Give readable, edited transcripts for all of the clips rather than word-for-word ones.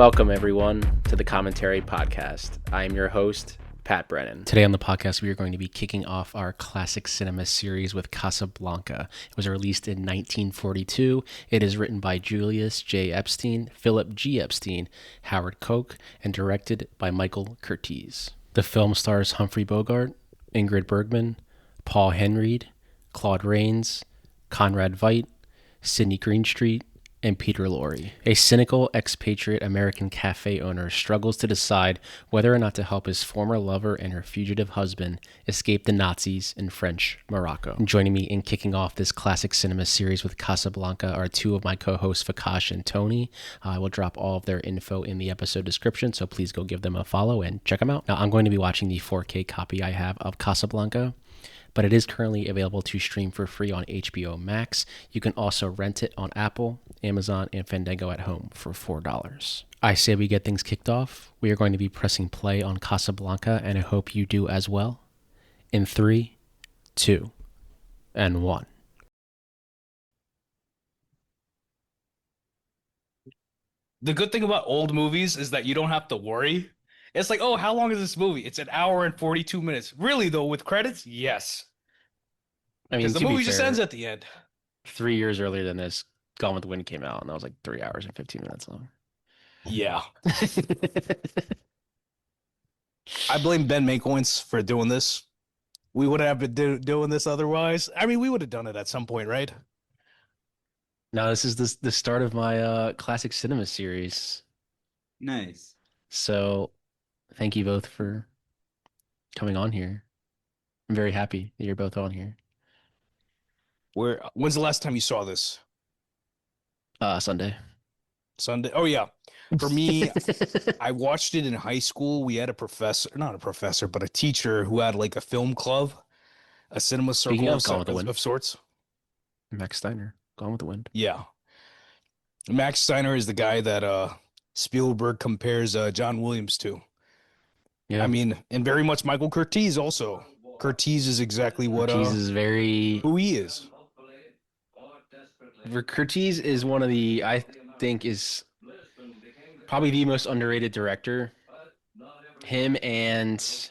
Welcome, everyone, to the Commentary Podcast. I am your host, Pat Brennan. Today on the podcast, we are going to be kicking off our classic cinema series with Casablanca. It was released in 1942. It is written by Julius J. Epstein, Philip G. Epstein, Howard Koch, and directed by Michael Curtiz. The film stars Humphrey Bogart, Ingrid Bergman, Paul Henreid, Claude Rains, Conrad Veidt, Sidney Greenstreet, and Peter Lorre. A cynical expatriate American cafe owner struggles to decide whether or not to help his former lover and her fugitive husband escape the Nazis in French Morocco. Joining me in kicking off this classic cinema series with Casablanca are two of my co-hosts, Vikash and Tony. I will drop all of their info in the episode description, so please go give them a follow and check them out. Now, I'm going to be watching the 4K copy I have of Casablanca, but it is currently available to stream for free on HBO Max. You can also rent it on Apple, Amazon, and Fandango at home for $4. I say we get things kicked off. We are going to be pressing play on Casablanca, and I hope you do as well. In 3, 2, and 1. The good thing about old movies is that you don't have to worry. It's like, oh, how long is this movie? It's an hour and 42 minutes. Really, though, with credits? Yes. I mean, Because the to be movie just fair, ends at the end. 3 years earlier than this, Gone with the Wind came out, and that was like 3 hours and 15 minutes long. Yeah. I blame Ben Mankiewicz for doing this. We wouldn't have been doing this otherwise. I mean, we would have done it at some point, right? Now, this is the start of my classic cinema series. Nice. So, thank you both for coming on here. I'm very happy that you're both on here. When's the last time you saw this? Sunday. Sunday? Oh, yeah. For me, I watched it in high school. We had a professor, not a professor, but a teacher who had like a film club, a cinema Speaking circle of Gone with the Wind, of sorts. Max Steiner, Gone with the Wind. Yeah. Max Steiner is the guy that Spielberg compares John Williams to. Yeah, I mean, and very much Michael Curtiz also. Curtiz is exactly what Curtiz is very. who he is. Curtiz is one of the, I think, is probably the most underrated director. Him and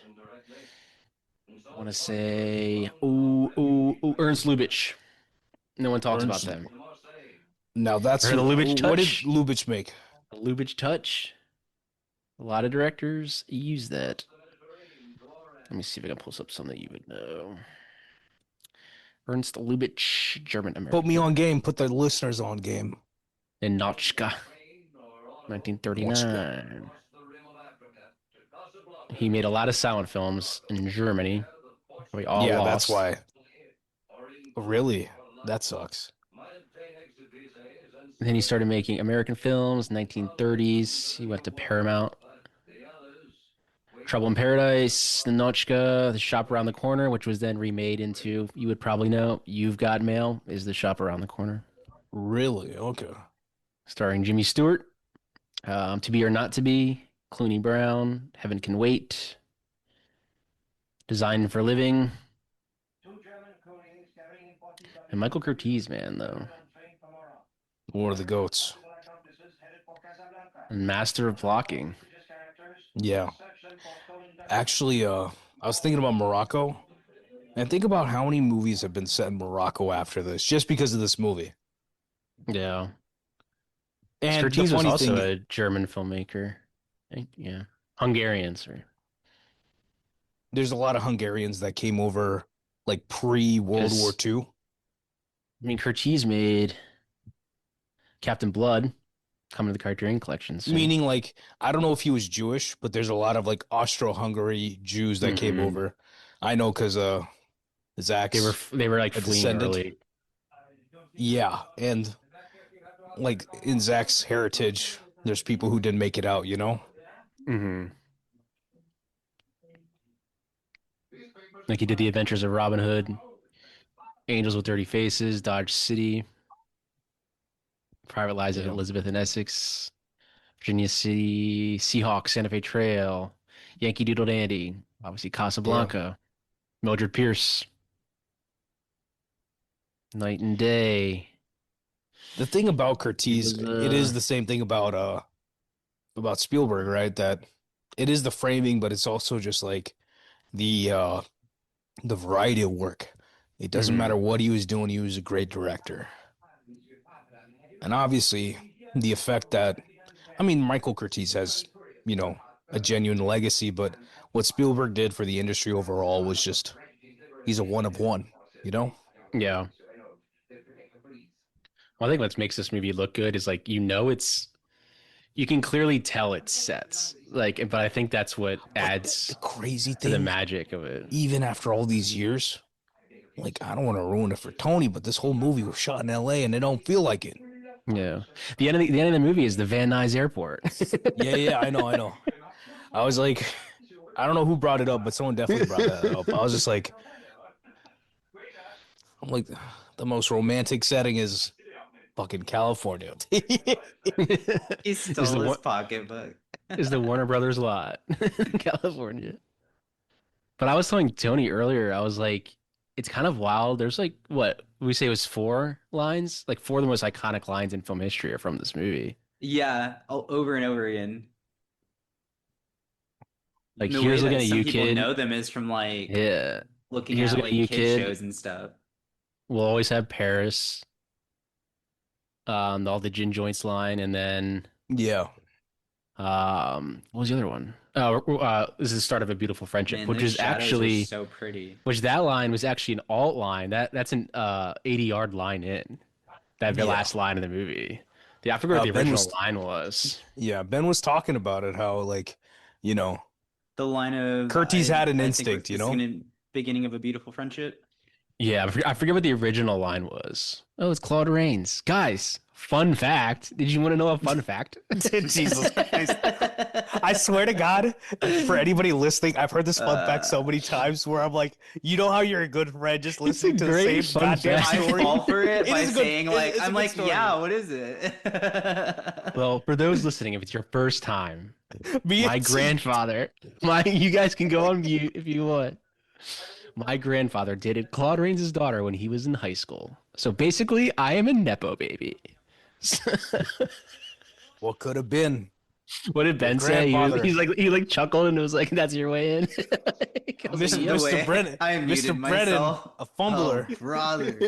I want to say Ernst Lubitsch. No one talks about them. Now that's Or the Lubitsch what did touch? Lubitsch make? The Lubitsch touch. A lot of directors use that. Let me see if I can pull up something that you would know. Ernst Lubitsch, German American. Put me on game. Put the listeners on game. In Notchka, 1939. He made a lot of silent films in Germany. We all Yeah, lost. that's why. Really? That sucks. And then he started making American films, 1930s. He went to Paramount. Trouble in Paradise, The Notchka, The Shop Around the Corner, which was then remade into, you would probably know, You've Got Mail, is The Shop Around the Corner. Really? Okay. Starring Jimmy Stewart, To Be or Not to Be, Clooney Brown, Heaven Can Wait, Designed for Living. And Michael Curtiz, man, though. One of the goats. And master of blocking. Yeah. Actually, I was thinking about Morocco. And think about how many movies have been set in Morocco after this, just because of this movie. Yeah. And the Curtiz was funny also thing, a German filmmaker. Yeah. Hungarian, sorry. there's a lot of Hungarians that came over like pre-World Yes. War II. I mean, Curtiz made Captain Blood come to the Criterion Collection. So. Meaning, like, I don't know if he was Jewish, but there's a lot of like Austro-Hungary Jews that came Mhm. over. I know because Zach's They were like a fleeing descendant. early. Yeah, and like in Zach's heritage, there's people who didn't make it out, you know? Mm-hmm. Like he did The Adventures of Robin Hood, Angels with Dirty Faces, Dodge City, Private Lives of Yeah. Elizabeth and Essex, Virginia City, Seahawks, Santa Fe Trail, Yankee Doodle Dandy, obviously Casablanca, Mildred Pierce, Night and Day. The thing about Curtiz, It was, it is the same thing about about Spielberg, right? That it is the framing, but it's also just like the uh the variety of work. It doesn't Hmm. matter what he was doing, he was a great director. And obviously, the effect that I mean, Michael Curtiz has, you know, a genuine legacy, but what Spielberg did for the industry overall was just he's a one of one, you know? Yeah. Well, I think what makes this movie look good is like you can clearly tell it's sets. Like, but I think that's what But the adds crazy to the thing, magic of it. even after all these years, like I don't want to ruin it for Tony, but this whole movie was shot in LA and it don't feel like it. Yeah. The end of the movie is the Van Nuys Airport. Yeah, I know. I was like, I don't know who brought it up, but someone definitely brought that up. I was just like, I'm like, the most romantic setting is fucking California. He is stole the his one pocketbook. is the Warner Brothers lot in California. But I was telling Tony earlier, I was like, it's kind of wild. There's like what we say it was four lines, like four of the most iconic lines in film history are from this movie. Yeah, over and over again. Like The way here's looking that at some you, people kid. know them is from like Yeah. looking Here's at looking at like you, kid kid. shows and stuff. We'll always have Paris. All the gin joints line, and then Yeah, what was the other one? This is the start of a beautiful friendship, Man, those shadows are so pretty. which that line was actually an alt line. That's an 80-yard line in that the yeah. last line of the movie. Yeah, I forget what the Ben original was, line was. yeah, Ben was talking about it, how like, you know, The line of Curtis had an I think instinct, you this is know? gonna beginning of a beautiful friendship. Yeah, I forget what the original line was. Oh, it's Claude Rains. Guys, fun fact. Did you want to know a fun fact? Jesus Christ. I swear to God, for anybody listening, I've heard this fun fact so Uh, many times where I'm like, you know how you're a good friend just It's a listening to the great same fun goddamn fact. I story? fall for it It by is a good, saying like it's a I'm good like, story. yeah, what is it? Well, for those listening, if it's your first time, Me my and grandfather, my you guys can go on mute if you want. My grandfather dated Claude Rains' daughter when he was in high school. So basically, I am a nepo baby. what could have been What did your Ben say? grandfather, He like chuckled and was like, "That's your way in." I was like, Mr. "Yep." No Mr. way. Brennan, I muted Mr. Brennan, myself. a Oh, fumbler. brother.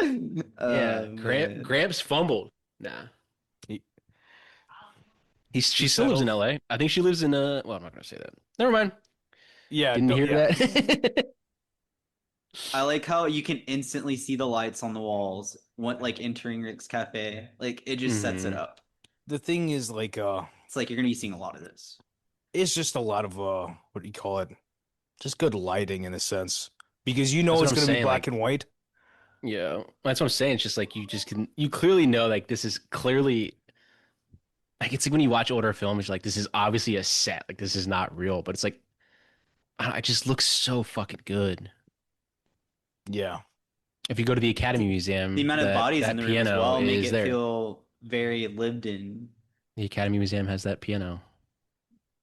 Yeah, Oh man. Gramps fumbled. Nah, He, she he still lives in settled. L.A. I think she lives in well, I'm not gonna say that. Never mind. Yeah, Didn't no, hear yeah. that. I like how you can instantly see the lights on the walls when like entering Rick's Cafe. Like it just sets it Hmm. up. The thing is like It's like you're gonna be seeing a lot of this. it's just a lot of what do you call it? Just good lighting in a sense. Because you That's know what it's I'm gonna be saying. black Like, and white. yeah, that's what I'm saying. It's just like you clearly know like this is clearly like it's like when you watch older films, you're like this is obviously a set. Like this is not real, but it's like it just looks so fucking good. Yeah. If you go to the Academy The Museum, amount of bodies in that the room as piano well make is it there. feel very lived in. The Academy Museum has that piano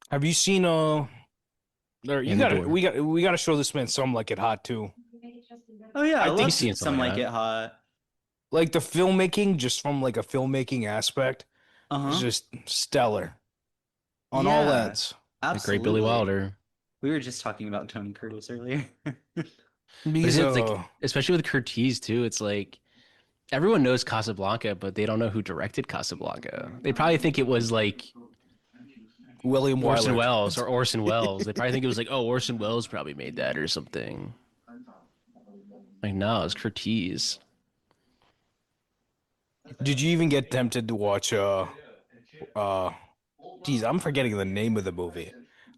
Have you seen there you in the gotta door. we gotta show this man some like it hot too. Oh yeah, I I He's love think seeing some something like like it that. hot. like the filmmaking, just from like a filmmaking aspect, is Uh-huh. just stellar on all Yeah, ends. The great Billy absolutely. Wilder. We were just talking about Tony Curtis earlier. But Because isn't it like, especially with Curtiz too? It's like everyone knows Casablanca, but they don't know who directed Casablanca. They probably think it was like William Orson Wyler. Welles or Orson Welles. They probably think it was like, oh, Orson Welles probably made that or something. Like, no, it's Curtiz. Did you even get tempted to watch uh geez, I'm forgetting the name of the movie.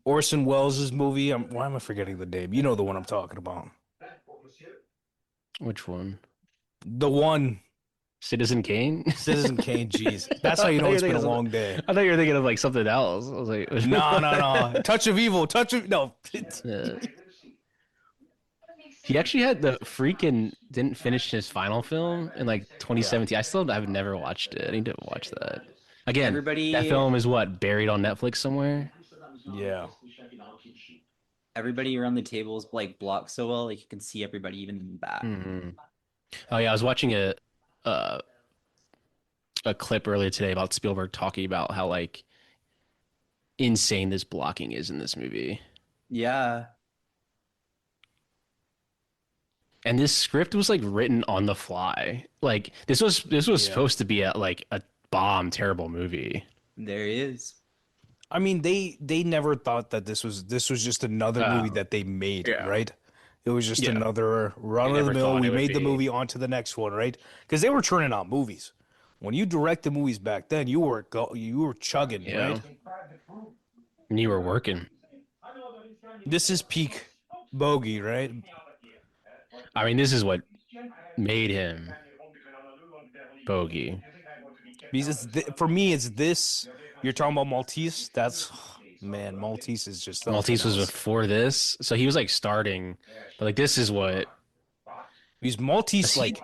Orson Welles' movie. Why am I forgetting the name? You know the one I'm talking about. Which one? The one Citizen Kane? Citizen Kane, jeez. I That's how you thought know you were it's been thinking a of long something. day. I thought you were thinking of like something else. I was like, No, no, no. Touch of evil. No. uh, he actually had the freaking didn't finish his final film in like Yeah. 2017. I've never watched it. I need to watch that. Again, that Everybody, film is what buried on Netflix somewhere. Yeah. everybody around the table is like blocked so well, like you can see everybody even in the back. Hmm. Oh yeah, I was watching a uh, a clip earlier today about Spielberg talking about how like insane this blocking is in this movie. Yeah. And this script was like written on the fly. Like this was Yeah. supposed to be a bomb terrible movie. There he is. I mean, they never thought that this was just another movie that they made, Yeah. right? It was just Yeah. another run of the never mill. thought We it would made the be. movie onto the next one, right? Because they were churning out movies. When you direct the movies back then, you were chugging, Yeah. right? And you were working. This is peak bogey, right? I mean, this is what made him bogey. Because for me, it's this. You're talking about Maltese. That's man, Maltese is just something Maltese was else. before this, so he was like starting, but like this is what Because Maltese, he like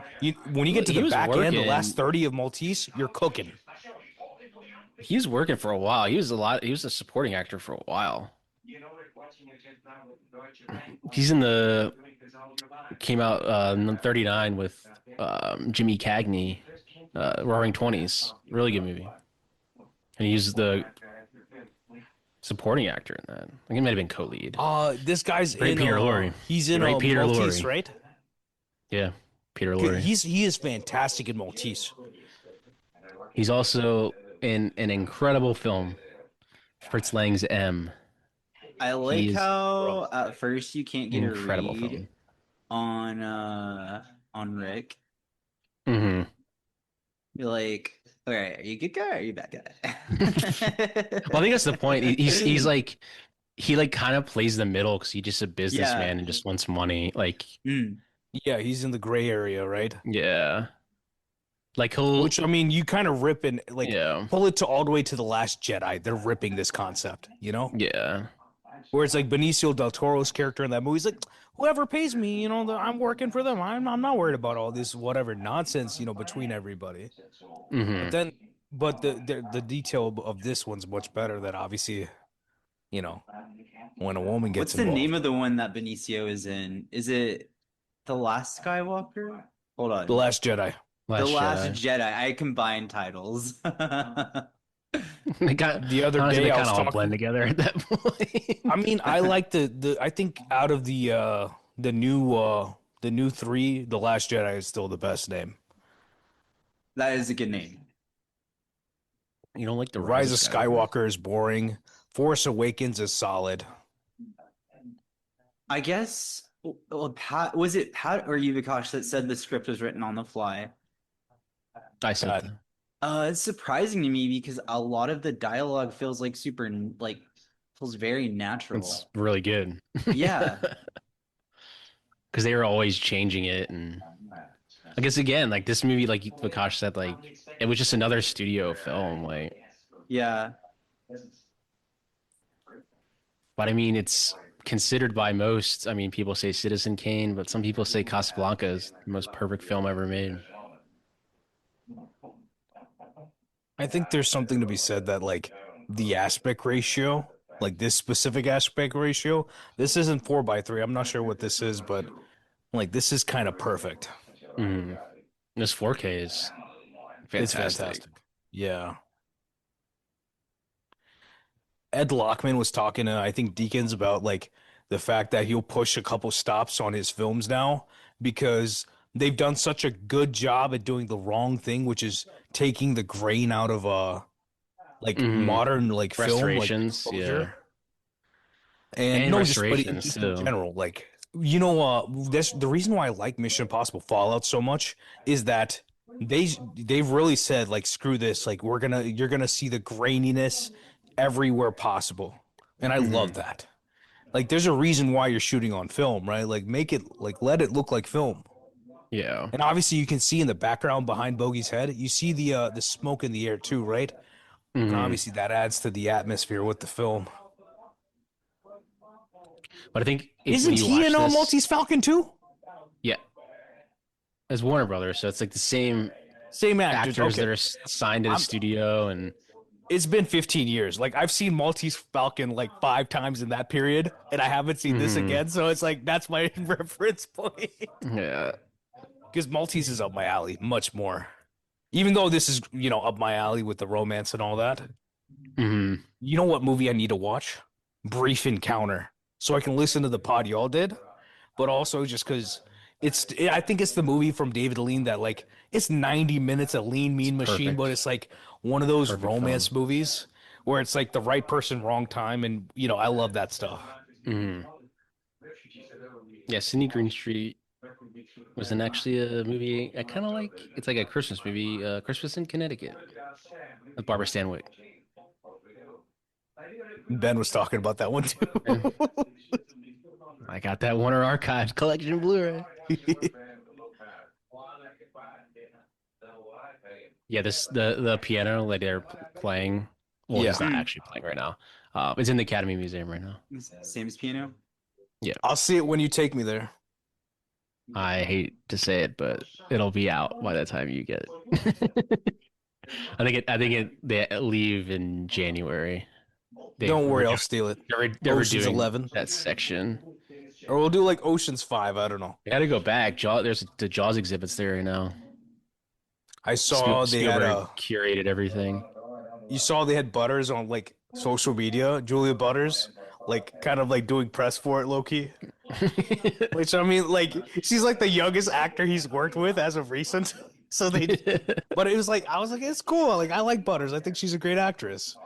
when you get to the he was back end, the last working. 30 of Maltese, you're cooking. He was working for a while. He was a supporting actor for a while. He's in the came out in 39 with Jimmy Cagney, Roaring Twenties. Really good movie. And he was the supporting actor in that. I think he might have been co-lead. This guy's Right, in Peter Lorre. he's in Right, Peter Maltese, Lorre. right? Yeah, Peter Lorre. He is fantastic in Maltese. He's also in an incredible film, Fritz Lang's M. I like He is how at first you can't get a incredible read film. on Rick. Hmm. You're like, okay, are you a good guy or are you a bad guy? Well, I think that's the point. He's like he like kind of plays the middle because he's just a businessman Yeah. and just wants money. Like, Mm. Yeah, he's in the gray area, right? yeah, like he'll Which I mean, you kind of rip and like yeah pull it to all the way to the Last Jedi. They're ripping this concept, you know? yeah Where it's like Benicio del Toro's character in that movie. He's like, whoever pays me, I'm working for them. I'm not worried about all this whatever nonsense, between everybody. hmm But then, but the detail of this one's much better. That obviously, you know, when a woman gets What's the name involved. of the one that Benicio is in? Is it The Last Skywalker? Hold The on. Last Jedi. The Last Last Jedi. Jedi. I combine titles. They got The other honestly day they I kind was of all blend talking. together at that point. I mean, I like the. I think out of the new three, The Last Jedi is still the best name. That is a good name. You don't like the Rise of Skywalker? Skywalker is boring. Force Awakens is solid. I guess well, Pat was it Pat or you, Vikash, that said the script was written on the fly? I said God. that. It's surprising to me because a lot of the dialogue feels like feels very natural. It's really good. Yeah. Because they were always changing it, and I guess again, like this movie, like Vikash said, like it was just another studio film, like. Yeah. But I mean, it's considered by most. I mean, people say Citizen Kane, but some people say Casablanca is the most perfect film ever made. I think there's something to be said that like the aspect ratio, like this specific aspect ratio, this isn't 4:3. I'm not sure what this is, but like this is kind of perfect. Mm. This 4K is It's fantastic. fantastic. Yeah. Ed Lockman was talking to I think Deakins about like the fact that he'll push a couple stops on his films now because they've done such a good job at doing the wrong thing, which is taking the grain out of like Mhm. modern like film like Restorations, exposure. And and no, but restorations just in too. general, like this the reason why I like Mission Impossible Fallout so much is that they've really said like screw this, like you're gonna see the graininess everywhere possible, and I love Mhm. that. Like, there's a reason why you're shooting on film, right? Like, make it like let it look like film. Yeah. And obviously, you can see in the background behind Bogey's head, you see the smoke in the air too, right? And Mhm. obviously, that adds to the atmosphere with the film. But I think when Isn't you he watch in this, Maltese Falcon too? yeah, as Warner Brothers, so it's like the same Same actors. actors Okay, that are signed to the I'm. studio, and It's been 15 years. Like I've seen Maltese Falcon like 5 times in that period, and I haven't seen this Mhm. again. So it's like that's my reference point. Yeah. Because Maltese is up my alley much more. Even though this is, up my alley with the romance and all that, Hmm. you know what movie I need to watch? Brief Encounter. So I can listen to the pod y'all did, but also just because I think it's the movie from David Lean that like it's 90 minutes of Lean It's Mean Machine, but perfect. it's like one of those Perfect romance film. movies where it's like the right person, wrong time, and I love that stuff. Hmm. Yeah, Sydney Greenstreet wasn't actually a movie I kind of like. It's like a Christmas movie, Christmas in Connecticut with Barbara Stanwyck. Ben was talking about that one Yeah. too. I got that Warner Archives collection Blu-ray. Yeah, this the piano that they're playing. Well, he's Yeah, not Mm. actually playing right now. It's in the Academy Museum right now. Same as piano. Yeah, I'll see it when you take me there. I hate to say it, but it'll be out by the time you get it. They leave in January. Don't We're worry, I'll doing, steal it. they're Ocean's redoing 11, that section. or we'll do like Ocean's 5. I don't know. I got to go back. There's the Jaws exhibits there right now. I saw they had Spielberg curated everything. you saw they had Butters on like social media, Julia Butters, like kind of like doing press for it, low key. Which I mean, like she's like the youngest actor he's worked with as of recent. So but it was like I was like, it's cool. Like I like Butters. I think she's a great actress.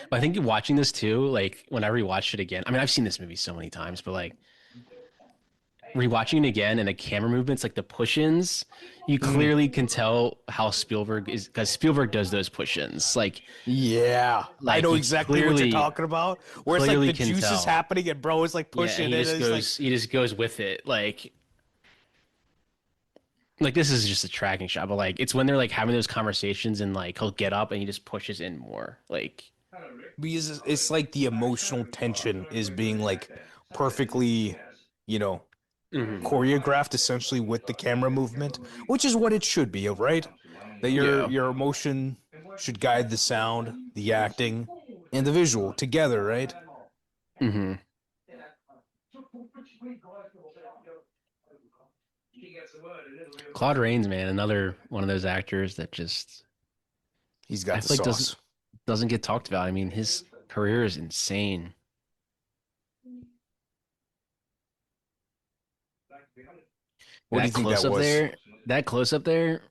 But I think watching this too, like when I rewatched it again, I mean, I've seen this movie so many times, but like rewatching it again and the camera movements, like the push-ins, you Mm, clearly can tell how Spielberg is because Spielberg does those push-ins. yeah, I Like know you exactly what you're clearly talking about. Where it's like clearly the can juice is tell. happening and bro is like Yeah, and pushing it. And it's like, he just goes with it. Like this is just a tracking shot, but like it's when they're like having those conversations and like he'll get up and he just pushes in more. Like because it's like the emotional tension is being like perfectly, you know, mhm. choreographed essentially with the camera movement, which is what it should be, right? That your Yeah. your emotion should guide the sound, the acting, and the visual together, right? Hmm. Claude Rains, man, another one of those actors that just He's I got the feel like sauce. doesn't get talked about. I mean, his career is insane. What do That you think that close up was? there, that close up there,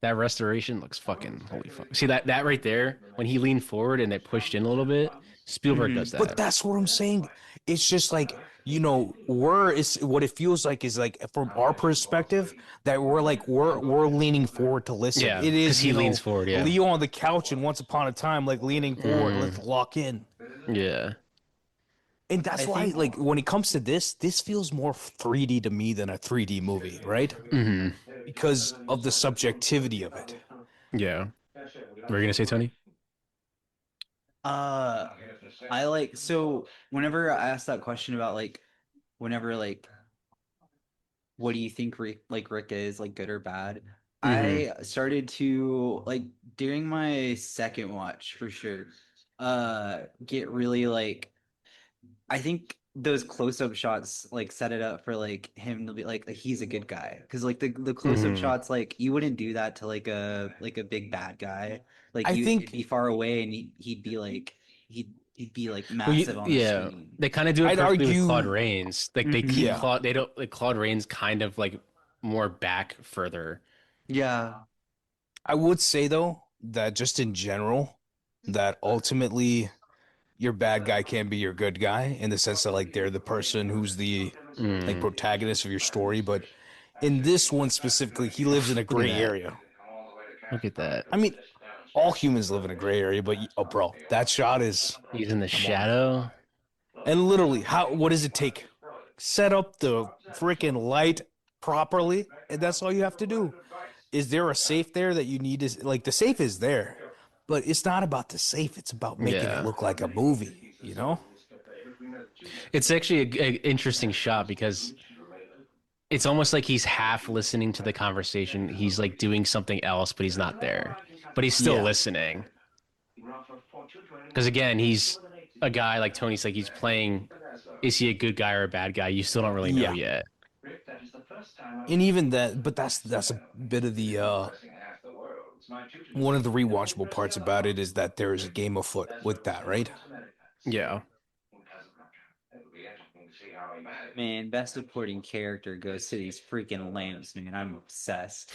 that restoration looks fucking holy fuck. See that right there when he leaned forward and it pushed in a little bit. Spielberg does Hmm. But that. that's what I'm saying. It's just like, we're it's what it feels like is like from our perspective that we're leaning forward to listen. Yeah, It because is, he leans forward. Yeah. Leo on the couch and Once Upon a Time, like leaning forward, let's Hmm. lock in. Yeah. And that's I why, think like, when it comes to this feels more 3D to me than a 3D movie, right? Hmm. Because of the subjectivity of it. Yeah. What were you gonna say, Tony? uh I like so whenever I ask that question about like whenever like what do you think Rick is like good or bad? Hmm. I started to like during my second watch for sure get really like I think those close-up shots like set it up for like him to be like he's a good guy because like the close-up Hmm. shots like you wouldn't do that to like a big bad guy like I you'd think be far away and he'd be like he'd be like Well, massive on the yeah, screen. they kind of do it I'd perfectly with Claude argue, Rains. Like they keep Hmm. yeah. Claude, they don't like Claude Rains kind of like more back further. Yeah. I would say though that just in general, that ultimately your bad guy can be your good guy in the sense that like they're the person who's the like Mm. protagonist of your story. But in this one specifically, he lives in a Look at gray that. area. Look at that. I mean, all humans live in a gray area, but oh, bro, that shot is He's in the come on. shadow. And literally, what does it take? Set up the freaking light properly, and that's all you have to do. Is there a safe there that you need to like the safe is there, but it's not about the safe, it's about making it Yeah. look like a movie, you know? It's actually a interesting shot because it's almost like he's half listening to the conversation. He's like doing something else, but he's not there. But he's still Yeah. listening. Because again, he's a guy like Tony's like he's playing. Is he a good guy or a bad guy? You still don't really know Yeah. yet. And even that, but that's a bit of the one of the rewatchable parts about it is that there is a game afoot with that, right? Yeah. Man, best supporting character goes to these freaking lamps, man. I'm obsessed.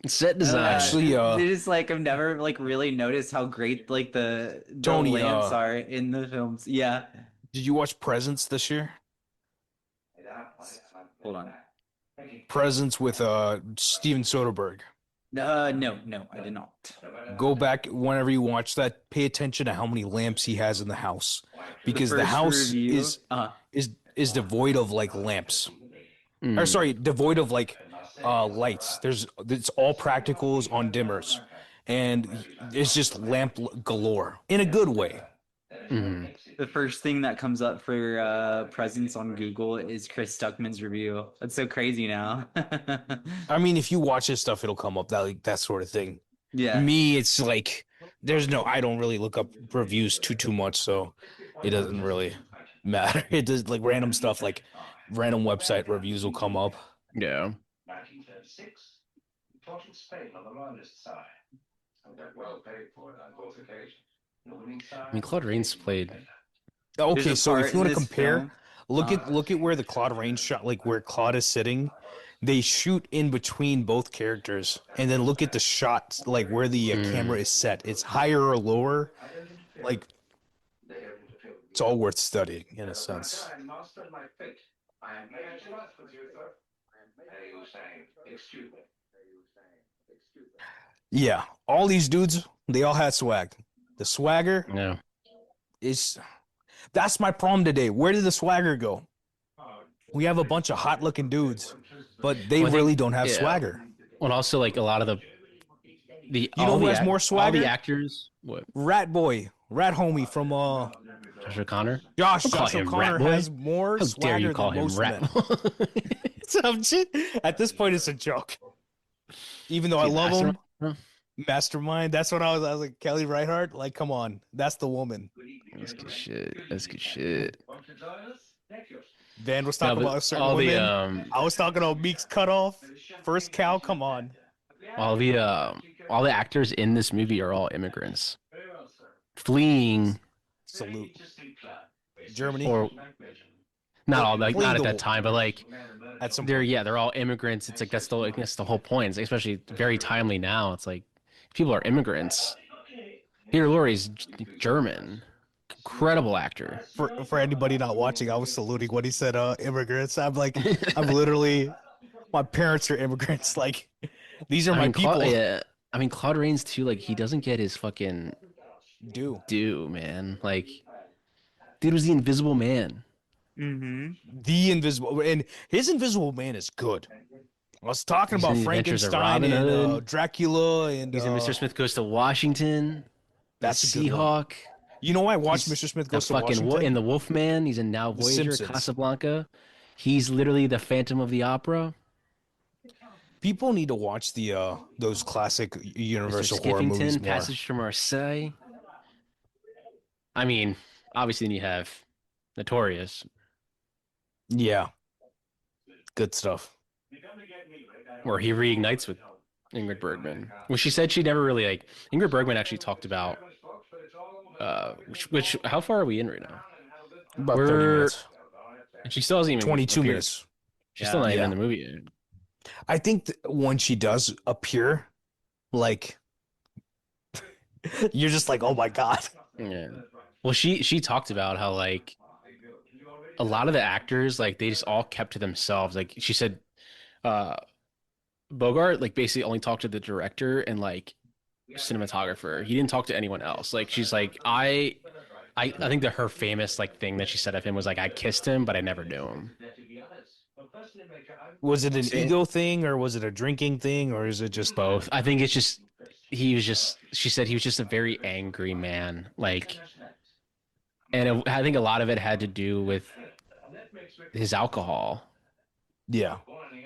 Set design. Actually, They just like I've never like really noticed how great like the Tony, lamps are in the films. Yeah. did you watch Presents this year? Hold on. Presents with Steven Soderbergh. No, I did not. Go back whenever you watch that. Pay attention to how many lamps he has in the house, The because the first house review. is devoid of like lamps. Or Mm. sorry, devoid of like lights. It's all practicals on dimmers, and it's just lamp galore in a good way. The first thing that comes up for presents on Google is Chris Stuckman's review. That's so crazy now. I mean, if you watch his stuff, it'll come up that like that sort of thing. Yeah. Me, it's like I don't really look up reviews too much, so it doesn't really matter. It does like random stuff, like random website reviews will come up. Yeah. I mean, Claude Rains played. There's Okay, a so part if you in want to this compare, film. look at where the Claude Rains shot, like where Claude is sitting. They shoot in between both characters, and then look at the shot, like where the camera is set. It's higher or lower. Like it's all worth studying in a sense. Yeah, all these dudes, they all had swag. The swagger Yeah. is that's my problem today. Where did the swagger go? We have a bunch of hot looking dudes, but they Well, I think- really don't have yeah. swagger. Well, also like a lot of You know who has more all swagger? the actors. What? Rat boy, rat homie from Josh O'Connor. Josh. Don't call Josh him O'Connor Rat Boy. has more How dare you swagger call than him most Rat men. At this point, it's a joke. Even though I love him, Mastermind. That's what I was. I was like Kelly Reichardt. Like, come on, that's the woman. That's good shit. That's good shit. Van was talking about certain all women. the I was talking about Meek's cutoff. First cow. Come on. all the actors in this movie are all immigrants fleeing. Salute. Germany. Or not all, like Fleeing not at the that war. time, but like At some they're all immigrants. It's like that's the whole point. It's especially very timely now. It's like people are immigrants. Peter Lorre's German, incredible actor. For anybody not watching, I was saluting when he said immigrants. I'm like, I'm literally, my parents are immigrants. Like, these are my people. I mean, Claude Rains too. Like, he doesn't get his fucking due, man. Like, dude was the Invisible Man. The Invisible, and his Invisible Man is good. I was talking He's about in the Adventures of Frankenstein Robin and Hood. Dracula, and He's in Mr. Smith Goes to Washington. That's the a good one. Seahawk. You know, I watched Mr. Smith Goes to Washington. In the Wolfman. He's in Now The Voyager, Simpsons. Casablanca. He's literally the Phantom of the Opera. People need to watch the those classic Mr. Universal horror movies Skiffington, more. Passage to Marseille. I mean, obviously, then you have Notorious, Yeah, good stuff. where he reignites with Ingrid Bergman. Well, she said she never really like. Ingrid Bergman actually talked about. Which how far are we in right now? About 30 minutes. And she still hasn't even 22 appeared. minutes. She's still not even Yeah. in the movie yet. I think when she does appear, like, you're just like, oh my God. Yeah. Well, she talked about how like a lot of the actors like they just all kept to themselves. Like she said, Bogart like basically only talked to the director and like cinematographer. He didn't talk to anyone else. Like she's like I think that her famous like thing that she said of him was like I kissed him but I never knew him. Was it an ego thing or was it a drinking thing or is it just Both. I think it's just she said he was just a very angry man. Like, and I think a lot of it had to do with his alcohol. Yeah.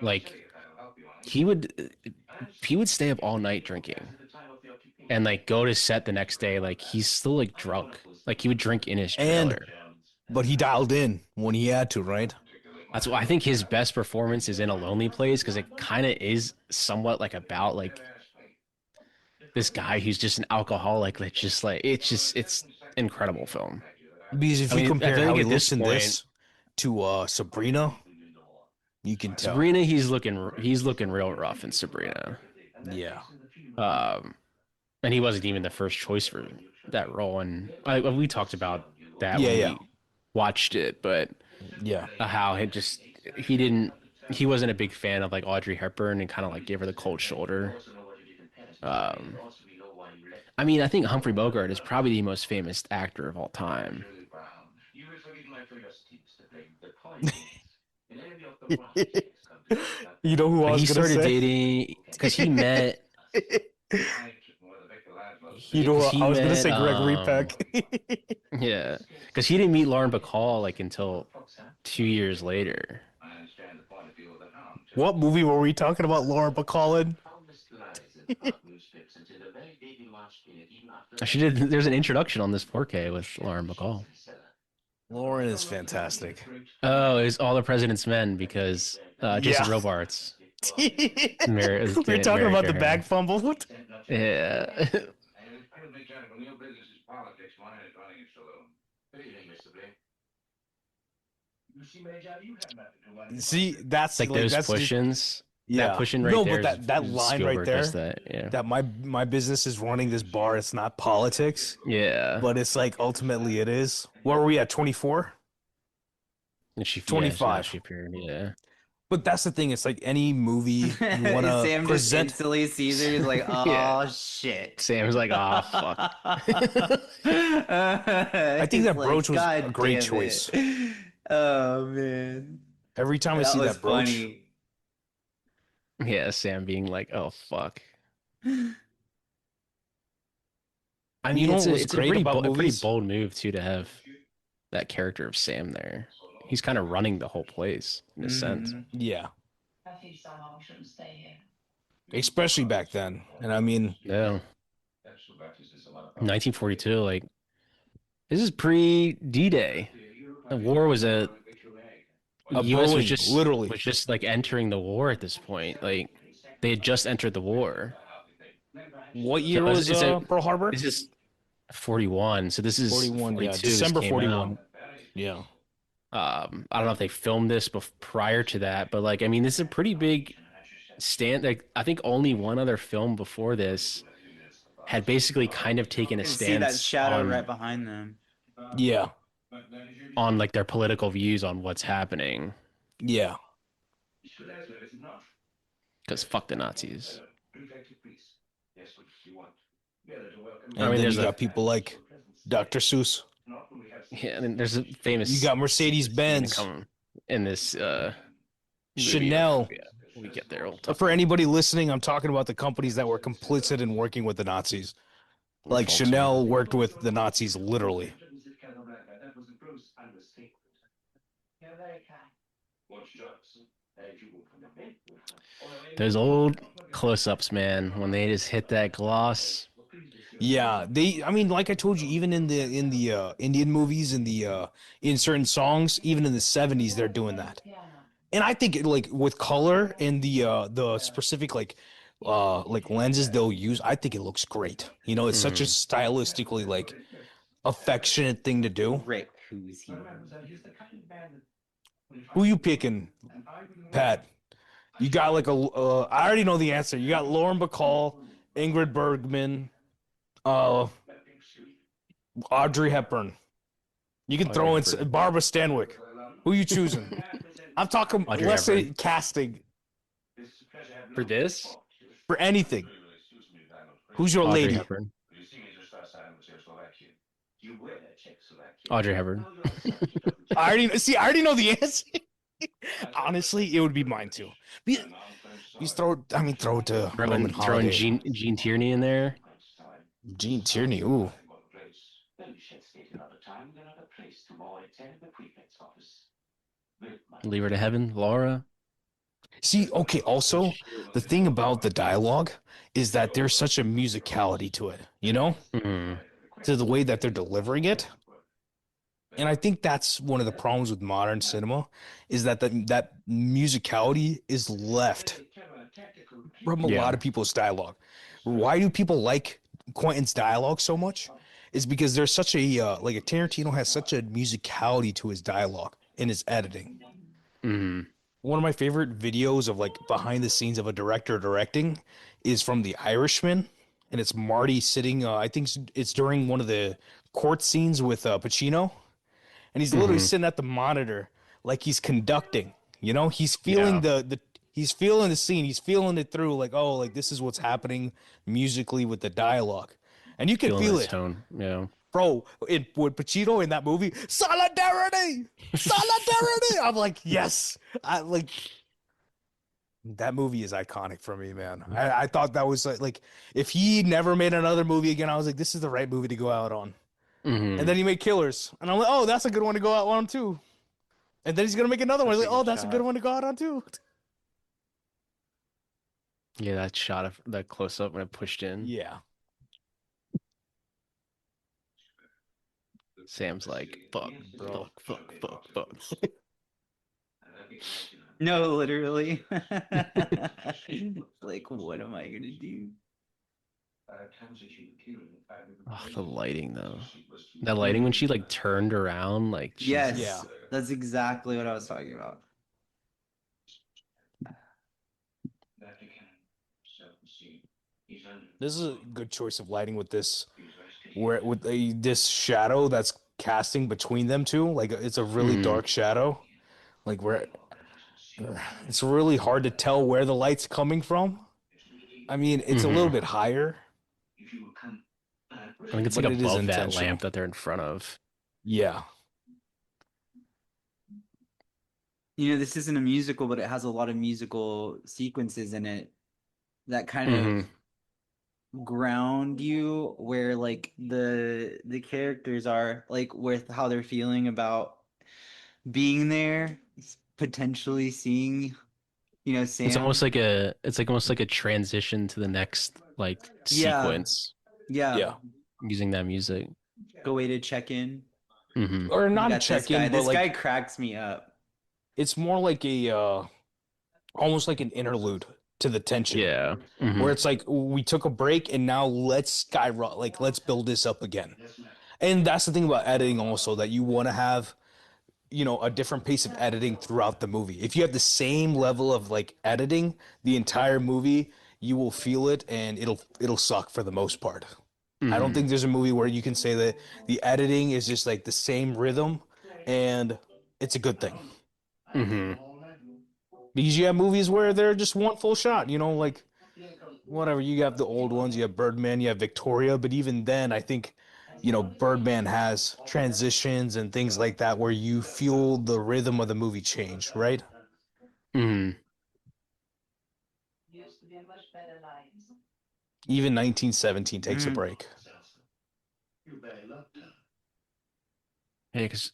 Like he would stay up all night drinking and like go to set the next day. Like he's still like drunk. Like he would drink in his trailer. But he dialed in when he had to, right? That's why I think his best performance is in A Lonely Place because it kind of is somewhat like about like this guy who's just an alcoholic. That's just like it's incredible film. Because if I you mean, I compare think how he at this looks in point, this to Sabrina, you can tell. Sabrina, he's looking real rough in Sabrina. Yeah. Um, and he wasn't even the first choice for that role. And we talked about that Yeah, when yeah. we watched it, but Yeah. how it just he didn't he wasn't a big fan of like Audrey Hepburn and kind of like gave her the cold shoulder. Um, I mean, I think Humphrey Bogart is probably the most famous actor of all time. You know who I But was he gonna started say? dating because he met You know who because he I was gonna met say Gregory Peck. yeah, because he didn't meet Lauren Bacall like until 2 years later. What movie were we talking about Laura Bacall in? She did. There's an introduction on this 4K with Lauren Bacall. Lauren is fantastic. Oh, it's All the President's Men because Jason Yeah. Robards We're talking married about to the bag her. fumble. What? Yeah. See, that's Like like those that's just push-ins. That yeah. push-in right No, there but that is line right Spielberg does there, that. Yeah. that my business is running this bar. It's not politics, Yeah. but it's like ultimately it is. What were we at? 24? And she 25. appeared. Yeah. But that's the thing. It's like any movie you want to Sam just present. instantly sees her. He's like, Yeah. "Oh shit!" Sam's like, oh fuck. I think He's that brooch like, was a "God great damn choice. it!" Oh man, Every time I that see was that brooch, funny. Yeah, Sam being like, oh fuck. I you mean, know what was it's a great about a pretty movies? bold move too to have that character of Sam there. He's kind of running the whole place in a sense. Mhm. Yeah, especially back then. And I mean, No, 1942, like this is pre D-Day. The war was a U.S. brewing, literally. was just like entering the war at this point. Like they had just entered the war. What So year was Pearl Harbor? this is 41. So this is 41, yeah, 42. This December came out. 41. Yeah. I don't know if they filmed this prior to that, but like I mean, this is a pretty big stand. Like I think only one other film before this had basically kind of taken a You can see that stance shadow right behind them. Yeah. on like their political views on what's happening. Yeah. Because fuck the Nazis. And I mean, then there's you got people like Dr. Seuss. yeah, I mean, there's a famous. You got Mercedes Benz, come in this movie Chanel. yeah, we get there. We'll talk For anybody listening, I'm talking about the companies that were complicit in working with the Nazis. Like Chanel worked with the Nazis literally. Those old close-ups, man, when they just hit that gloss. Yeah, I mean, like I told you, even in the Indian movies, in certain songs, even in the 70s, they're doing that. And I think like with color and the specific like lenses they'll use, I think it looks great. You know, it's such a stylistically like affectionate thing to do. Rick, who's he? Who you picking, Pat? You got like I already know the answer. You got Lauren Bacall, Ingrid Bergman, uh, Audrey Hepburn. You can throw in Barbara Stanwyck. Who you choosing? I'm talking, let's say casting. For this? For anything. Who's your Audrey lady? Hepburn. Audrey Hepburn. I already know the answer. Honestly, it would be mine too. You throw it to Roman Throwing Holiday. Gene Tierney in there. Gene Tierney, ooh. Leave Her to Heaven, Laura. See, okay, also, the thing about the dialogue is that there's such a musicality to it, you know? Mm. To the way that they're delivering it. And I think that's one of the problems with modern cinema is that that musicality is left from a Yeah. lot of people's dialogue. Why do people like Quentin's dialogue so much? Is because there's such a like a Tarantino has such a musicality to his dialogue in his editing. Hmm. One of my favorite videos of like behind the scenes of a director directing is from The Irishman, and it's Marty sitting. I think it's during one of the court scenes with Pacino, and he's literally Hmm. sitting at the monitor like he's conducting. You know, he's feeling Yeah. the he's feeling the scene. He's feeling it through. Like, oh, like this is what's happening musically with the dialogue, and you can Feeling feel the it, tone. Yeah. bro. With Pacino in that movie, solidarity, solidarity. I'm like, yes, I like that movie is iconic for me, man. I thought that was like if he never made another movie again, I was like, this is the right movie to go out on. And Hmm. then he made Killers, and I'm like, oh, that's a good one to go out on too. And then he's gonna make another one. That's Like, a oh, good that's a good shot. one to go out on too. Yeah, that shot of that close up when it pushed in. Yeah. Sam's like, fuck, Bro. fuck, fuck, fuck, fuck. No, literally. Like, what am I gonna do? Oh, the lighting though. That lighting when Mhm. she like turned around, like Yeah. Yes, Jesus. that's exactly what I was talking about. This is a good choice of lighting with this, where with this shadow that's casting between them two. Like it's a really Hmm. dark shadow. Like where it's really hard to tell where the light's coming from. I mean, it's a little Hmm. bit higher, I think it's like but it is above that intentional. lamp that they're in front of. Yeah. This isn't a musical, but it has a lot of musical sequences in it that kind of Hmm. ground you where like the characters are like with how they're feeling about being there, potentially seeing, Sam. It's like almost like a transition to the next like Yeah, sequence yeah. Yeah. using that music. Go away to check in. Hmm. Or You not a got this guy. check-in, but This guy like cracks me up. it's more like a almost like an interlude to the tension. Yeah. Hmm. Where it's like we took a break and now let's skyrocket, like let's build this up again. And that's the thing about editing also that you want to have, a different pace of editing throughout the movie. If you have the same level of like editing the entire movie, you will feel it and it'll suck for the most part. I don't Hmm. think there's a movie where you can say that the editing is just like the same rhythm and it's a good thing. Hmm. Because you have movies where they're just one full shot, like whatever. You have the old ones, you have Birdman, you have Victoria, but even then, I think, Birdman has transitions and things like that where you feel the rhythm of the movie change, right? Hmm. Even 1917 takes a Mm. break. Yeah, because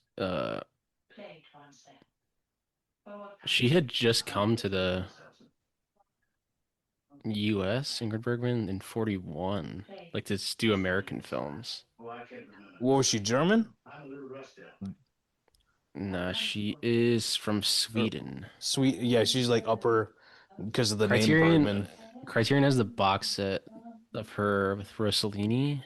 she had just come to the U.S. Ingrid Bergman in 41, like to do American films. What was she, German? Nah, she is from Or Sweden. sweet? Yeah, she's like upper because of the name Criterion Bergman. Criterion has the box set of her with Rossellini.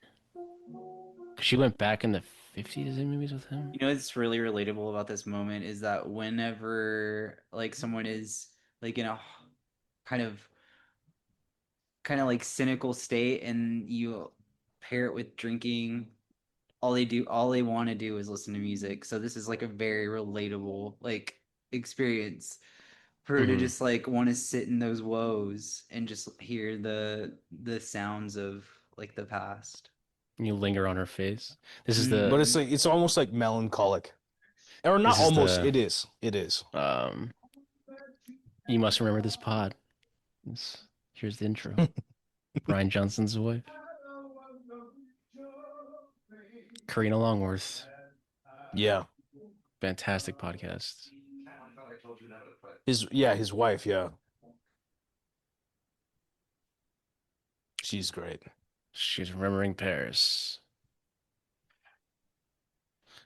'Cause she went back in the 50s in movies with him. What's really relatable about this moment is that whenever like someone is like in a kind of like cynical state and you pair it with drinking, all they want to do is listen to music. So this is like a very relatable like experience for her to Hmm. just like want to sit in those woes and just hear the sounds of like the past. You linger on her face. This is But the it's Mm. like it's almost like melancholic, or not this is almost. the It is. It is. um. You must remember this pod. Here's the intro. Brian Johnson's wife, Karina Longworth. Yeah. Fantastic podcast. His wife. Yeah, she's great. She's remembering Paris.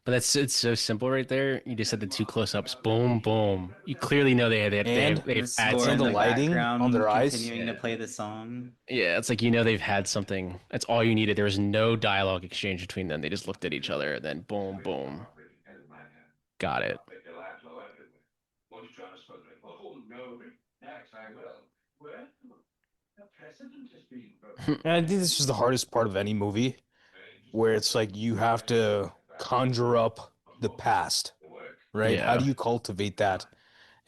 But it's so simple right there. You just said the two close-ups, boom, boom. You clearly know And The they've had score in the the something. lighting on their background eyes. continuing to Yeah. play the song. Yeah, it's like you know they've had something. That's all you needed. There was no dialogue exchange between them. They just looked at each other and then boom, boom. Got it. And I think this is the hardest part of any movie, where it's like you have to conjure up the past, right? How do Yeah. you cultivate that?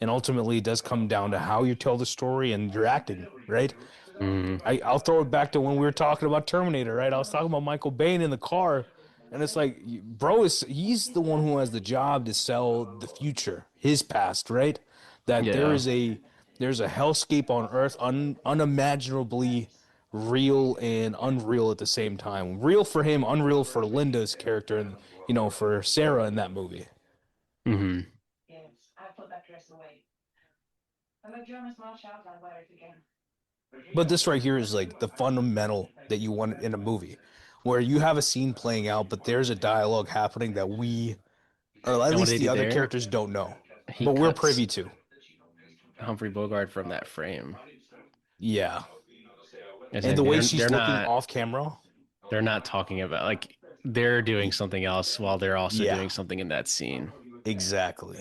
And ultimately, it does come down to how you tell the story and your acting, right? Mm, I'll throw it back to when we were talking about Terminator, right? I was talking about Michael Bain in the car, and it's like, bro, he's the one who has the job to sell the future, his past, right? That yeah. there's a hellscape on Earth, unimaginably real and unreal at the same time. Real for him, unreal for Linda's character, and for Sarah in that movie. Hmm. But this right here is like the fundamental that you want in a movie, where you have a scene playing out, but there's a dialogue happening that we, or at And what least did he the do other there? characters don't know, He but we're cuts privy to. Humphrey Bogart from that frame. Yeah. As And in the way they're she's looking not off camera. they're not talking about like they're doing y- something else while they're also Yeah, doing something in that scene. exactly.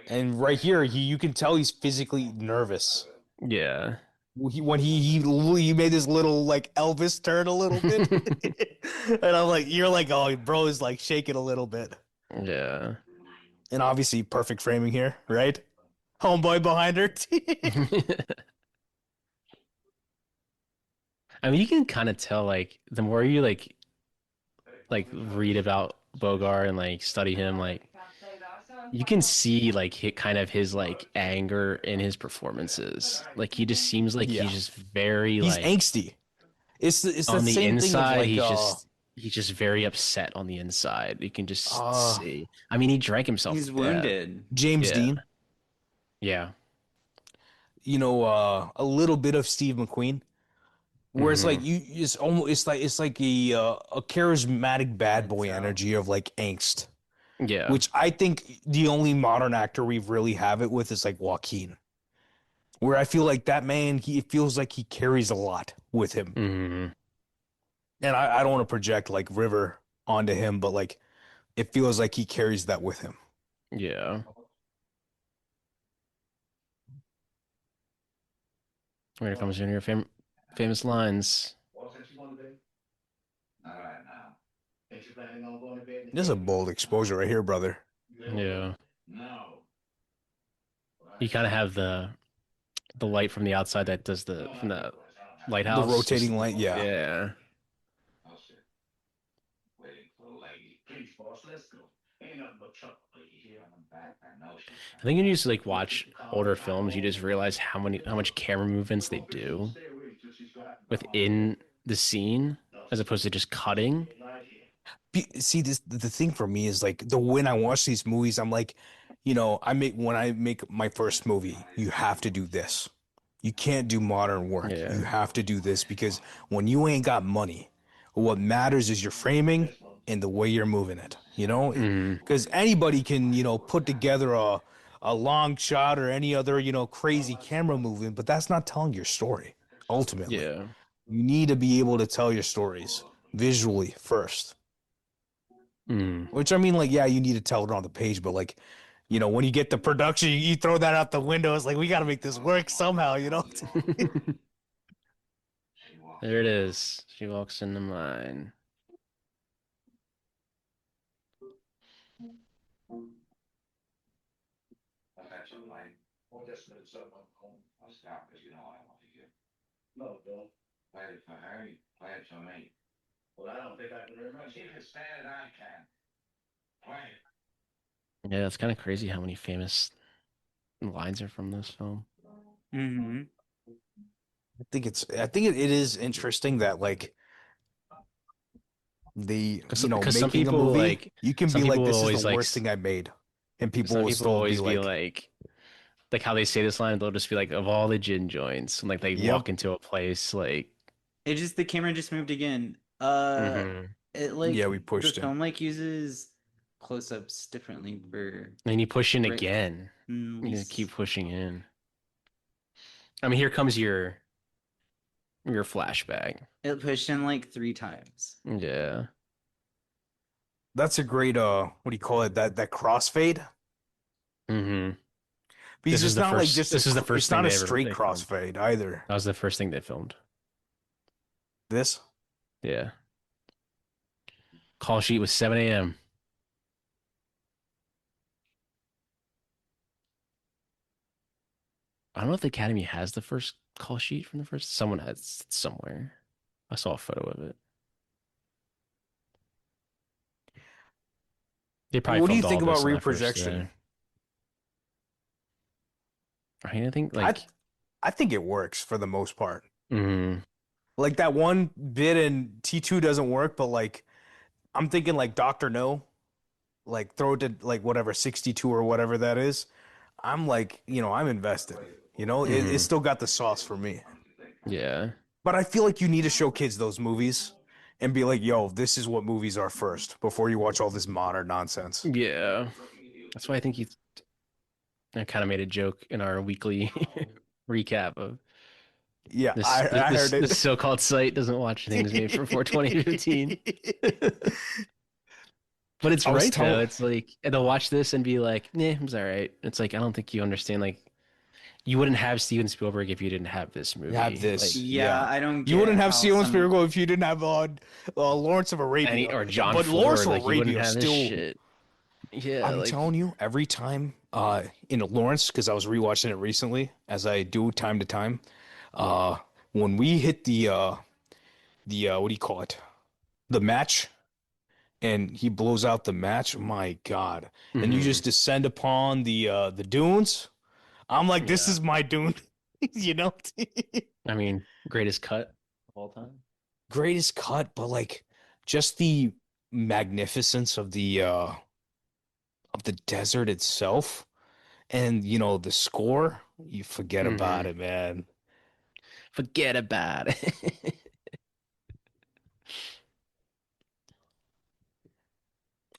And right here, you can tell he's physically nervous. Yeah. When he made this little like Elvis turn a little bit, and I'm like, you're like, oh, bro is like shaking a little bit. Yeah. And obviously, perfect framing here, right? Homeboy behind her. I mean, you can kind of tell like the more you like read about Bogart and like study him, like you can see like kind of his like anger in his performances. Like he just seems like he's Yeah, just very he's like angsty. It's the on the same thing of inside, like he's just very upset on the inside. You can just uh see. I mean, he drank himself to He's death. wounded. James Yeah. Dean. Yeah. A little bit of Steve McQueen, where it's like Hmm. it's almost it's like a charismatic bad boy energy of like angst, Yeah. which I think the only modern actor we really have it with is like Joaquin, where I feel like that man he it feels like he carries a lot with him, Hmm. and I don't want to project like River onto him, but like it feels like he carries that with him. Yeah. Here comes one of your famous lines. This is a bold exposure right here, brother. Yeah. You kind of have the light from the outside that does the from the The lighthouse. Just rotating light, yeah. yeah. I think when you just like watch older films, you just realize how much camera movements they do within the scene as opposed to just cutting. See, this the thing for me is like when I watch these movies, I'm like, when I make my first movie, you have to do this. You can't do modern work. You Yeah. have to do this because when you ain't got money, what matters is your framing and the way you're moving it. Mm, Because anybody can, put together a long shot or any other, crazy camera movement, but that's not telling your story. Ultimately, yeah. you need to be able to tell your stories visually first. Mm. Which I mean, like, yeah, you need to tell it on the page, but like, when you get the production, you throw that out the window. It's like we got to make this work somehow. There it is. She walks into mine. Yeah, it's kind of crazy how many famous lines are from this film. Hmm. I think it is interesting that like Because making a movie, you can some be people like, will this is the always worst thing I made, and people some will people will still be always be like, like how they say this line, they'll just be like of all the gin joints, and like they walk yep. into a place like, The camera just moved again. mm-hmm. It Yeah, like we the pushed in. film like uses close-ups differently for And you push in Rick. again. At You keep least pushing in. I mean, here comes your flashback. it pushed in like 3 times. Yeah. That's a great what do you call it? That crossfade? Mm-hmm. Because it's not like just This is the first it's thing not a they straight filmed. crossfade either. That was the first thing they filmed. This? Yeah. Call sheet was 7 a.m. I don't know if the Academy has the first call sheet from the first. Someone has it somewhere. I saw a photo of it. They probably What do you filmed think all about this on that first reprojection? day. I mean, I think I like, I think it works for the most part. mm, Like that one bit in T2 doesn't work, but like I'm thinking like Doctor No, like throw it to like whatever 62 or whatever that is. I'm like, I'm invested. It mm, still got the sauce for me. yeah, But I feel like you need to show kids those movies and be like, yo, this is what movies are first before you watch all this modern nonsense. yeah. That's why I think I kind of made a joke in our weekly recap of Yeah, this I this heard this so-called site doesn't watch things made before 2015. it. But it's I was right though. telling It's like they'll watch this and be like, "Nah, it's all right." It's like I don't think you understand. Like you wouldn't have Steven Spielberg if you didn't have this have movie. Like this, Yeah, yeah. I don't You get wouldn't have how Steven some. Spielberg if you didn't have Lawrence of any Arabia. or John But Lawrence Ford, of like you wouldn't Arabia have this still, shit. Yeah, I'm like telling you, every time in Lawrence, because I was rewatching it recently, as I do time to time, uh, when we hit the what do you call it? The match, and he blows out the match. My God! And you mhm, just descend upon the dunes. I'm like, this yeah. is my dune, you know. I mean, greatest cut of all time. Greatest cut, but like just the magnificence of the desert itself, and the score. You forget about Hmm. it, man. Forget about it.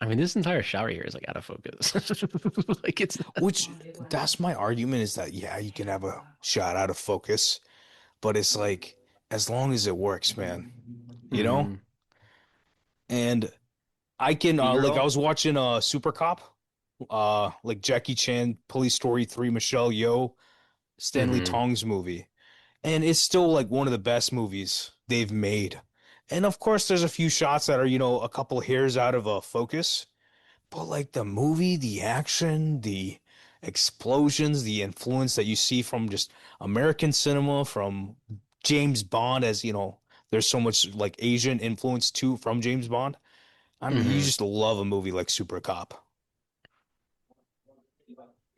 I mean, this entire shower here is like out of focus. Like it's not. Which that's my argument is that yeah, you can have a shot out of focus, but it's like as long as it works, man. You know? Mhm. And I can like I B-roll. was watching Super Cop, like Jackie Chan, Police Story 3, Michelle Yeoh, Stanley Mhm. Tong's movie. And it's still like one of the best movies they've made. And of course there's a few shots that are, a couple hairs out of focus. But like the movie, the action, the explosions, the influence that you see from just American cinema, from James Bond, as there's so much like Asian influence too from James Bond. I mean, you Mhm. just love a movie like Super Cop.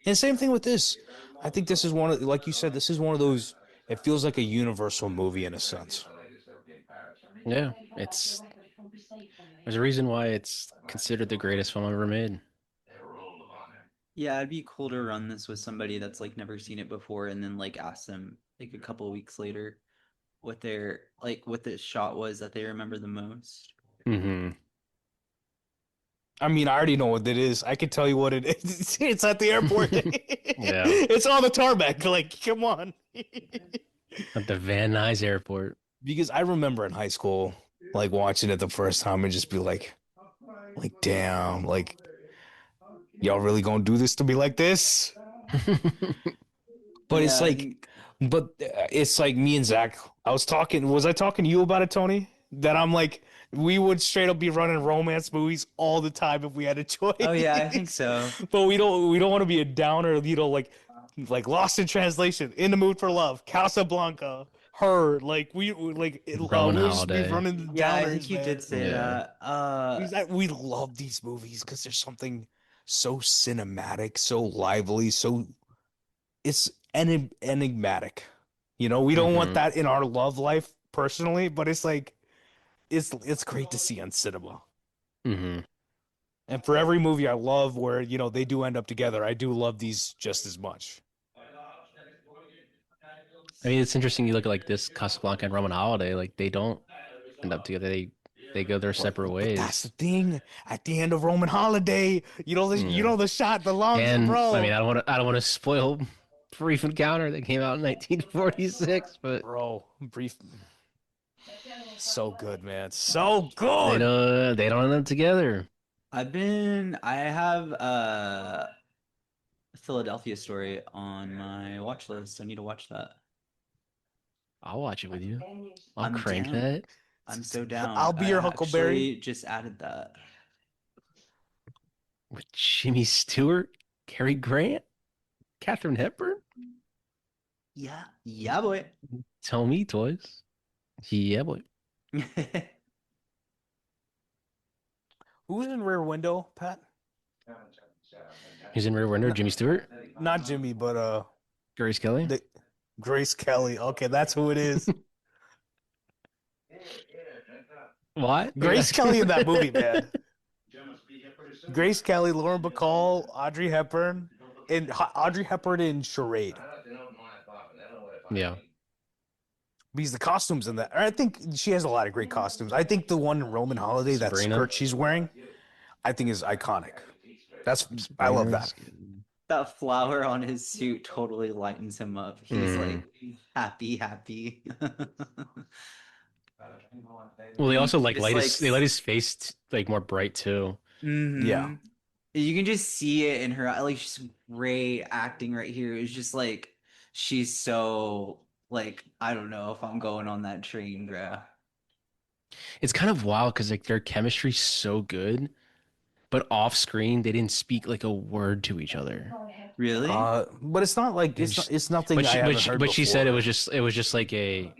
And same thing with this. I think this is one of, like you said, this is one of those, it feels like a universal movie in a sense. Yeah, it's there's a reason why it's considered the greatest film ever made. Yeah, it'd be cool to run this with somebody that's like never seen it before and then like ask them like a couple weeks later what the shot was that they remember the most. Hmm. I mean, I already know what it is. I can tell you what it is. It's at the airport. Yeah, It's on the tarmac. Like, come on. at the Van Nuys Airport. Because I remember in high school, like watching it the first time and just be like, damn, like y'all really gonna do this to me like this? But it's Yeah, I like, think but it's like me and Zach. Was I talking to you about it, Tony? That I'm like, we would straight up be running romance movies all the time if we had a oh yeah, I think choice. so. But we don't want to be a downer, like Lost in Translation, In the Mood for Love, Casablanca, Her. Like Roman we'll just be Holiday. running the Yeah, I think downers, you did man. say Yeah. that. We love these movies because there's something so cinematic, so lively, so it's enigmatic. We don't want Hmm. that in our love life personally, but it's like it's great to see on cinema. Hmm. And for every movie I love where, they do end up together, I do love these just as much. I mean, it's interesting. You look at like this Casablanca and Roman Holiday. Like they don't end up together. They they go their separate But that's ways. the thing. At the end of Roman Holiday, you Yeah. know the shot, the long, And I mean, bro, I don't want to spoil Brief Encounter that came out in 1946, but bro, brief, so good, man, so they good. don't end up together. I have Philadelphia Story on my watch list. I need to watch that. I'll watch it with you. I'll I'm crank down. that I'm so down. I'll be I your Huckleberry. actually just added that. with Jimmy Stewart, Cary Grant, Katharine Hepburn. Yeah. Yeah, boy. Tell me, toys. Yeah, boy. Who's in Rear Window, Pat? Who's in Rear Window? N- Jimmy Stewart, Not Jimmy, but Grace Kelly. the Grace Kelly. Okay, that's who it is. What? Grace Kelly in that movie, man. Grace Kelly, Lauren Bacall, Audrey Hepburn, and Audrey Hepburn in Charade. Yeah. Because the costumes in that, I think she has a lot of great costumes. I think the one in Roman Holiday, that Sabrina. skirt she's wearing, I think is iconic. I love Sabrina's that. good. That flower on his suit totally lightens him up. He's like happy. Well, they also Just like they light his face like more bright too. Yeah. You can just see it in her eye. Like she's great acting right here. It's just like she's so like I don't know if I'm going on that train, bro. It's kind of wild because like their chemistry's so good, but off screen they didn't speak like a word to each other. Really? But it's not like And just, it's nothing I haven't heard but she said before. it was just like a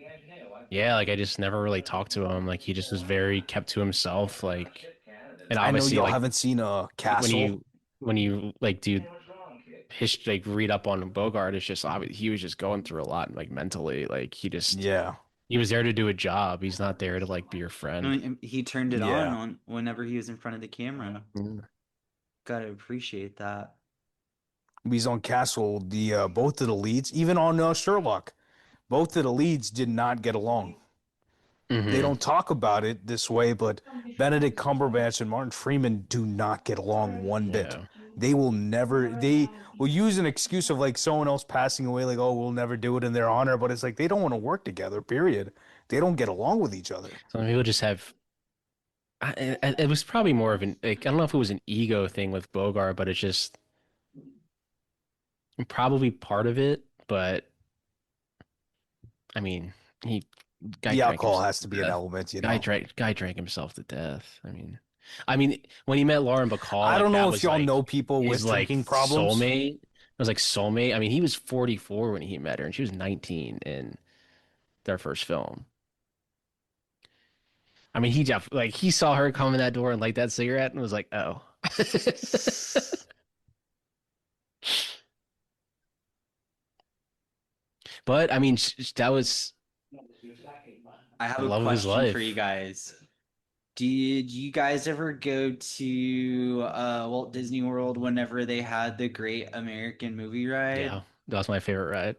yeah, like I just never really talked to him. Like he just was very kept to himself. Like, and I know obviously y'all like haven't seen Castle. when you like do history like read up on Bogart, it's just obvious he was just going through a lot like mentally. Like Yeah. he was there to do a job. He's not there to like be your I friend. mean, he turned it Yeah. on whenever he was in front of the camera. Mm. Gotta appreciate that. He's on Castle. The both of the leads, even on Sherlock, both of the leads did not get along. They Mm-hmm. don't talk about it this way, but Benedict Cumberbatch and Martin Freeman do not get along one bit. Yeah. They will use an excuse of like someone else passing away, like, oh, we'll never do it in their honor, but it's like they don't want to work together, period. They don't get along with each other. Some people just have. It was probably more of an like I don't know if it was an ego thing with Bogart, but it's just probably part of it. But I mean, he guy The drank alcohol himself has to to be an death. element, you know. Guy drank himself to death. I mean, when he met Lauren Bacall, I like don't know that if was y'all like know people his with like drinking problems. soulmate. It was like soulmate. I mean, he was 44 when he met her, and she was 19 in their first film. I mean, he saw her come in that door and light that cigarette and was like, oh. But I mean, that was I have the a love of his question for you life. guys. Did you guys ever go to Walt Disney World whenever they had the Great American Movie Ride? Yeah, that was my favorite ride.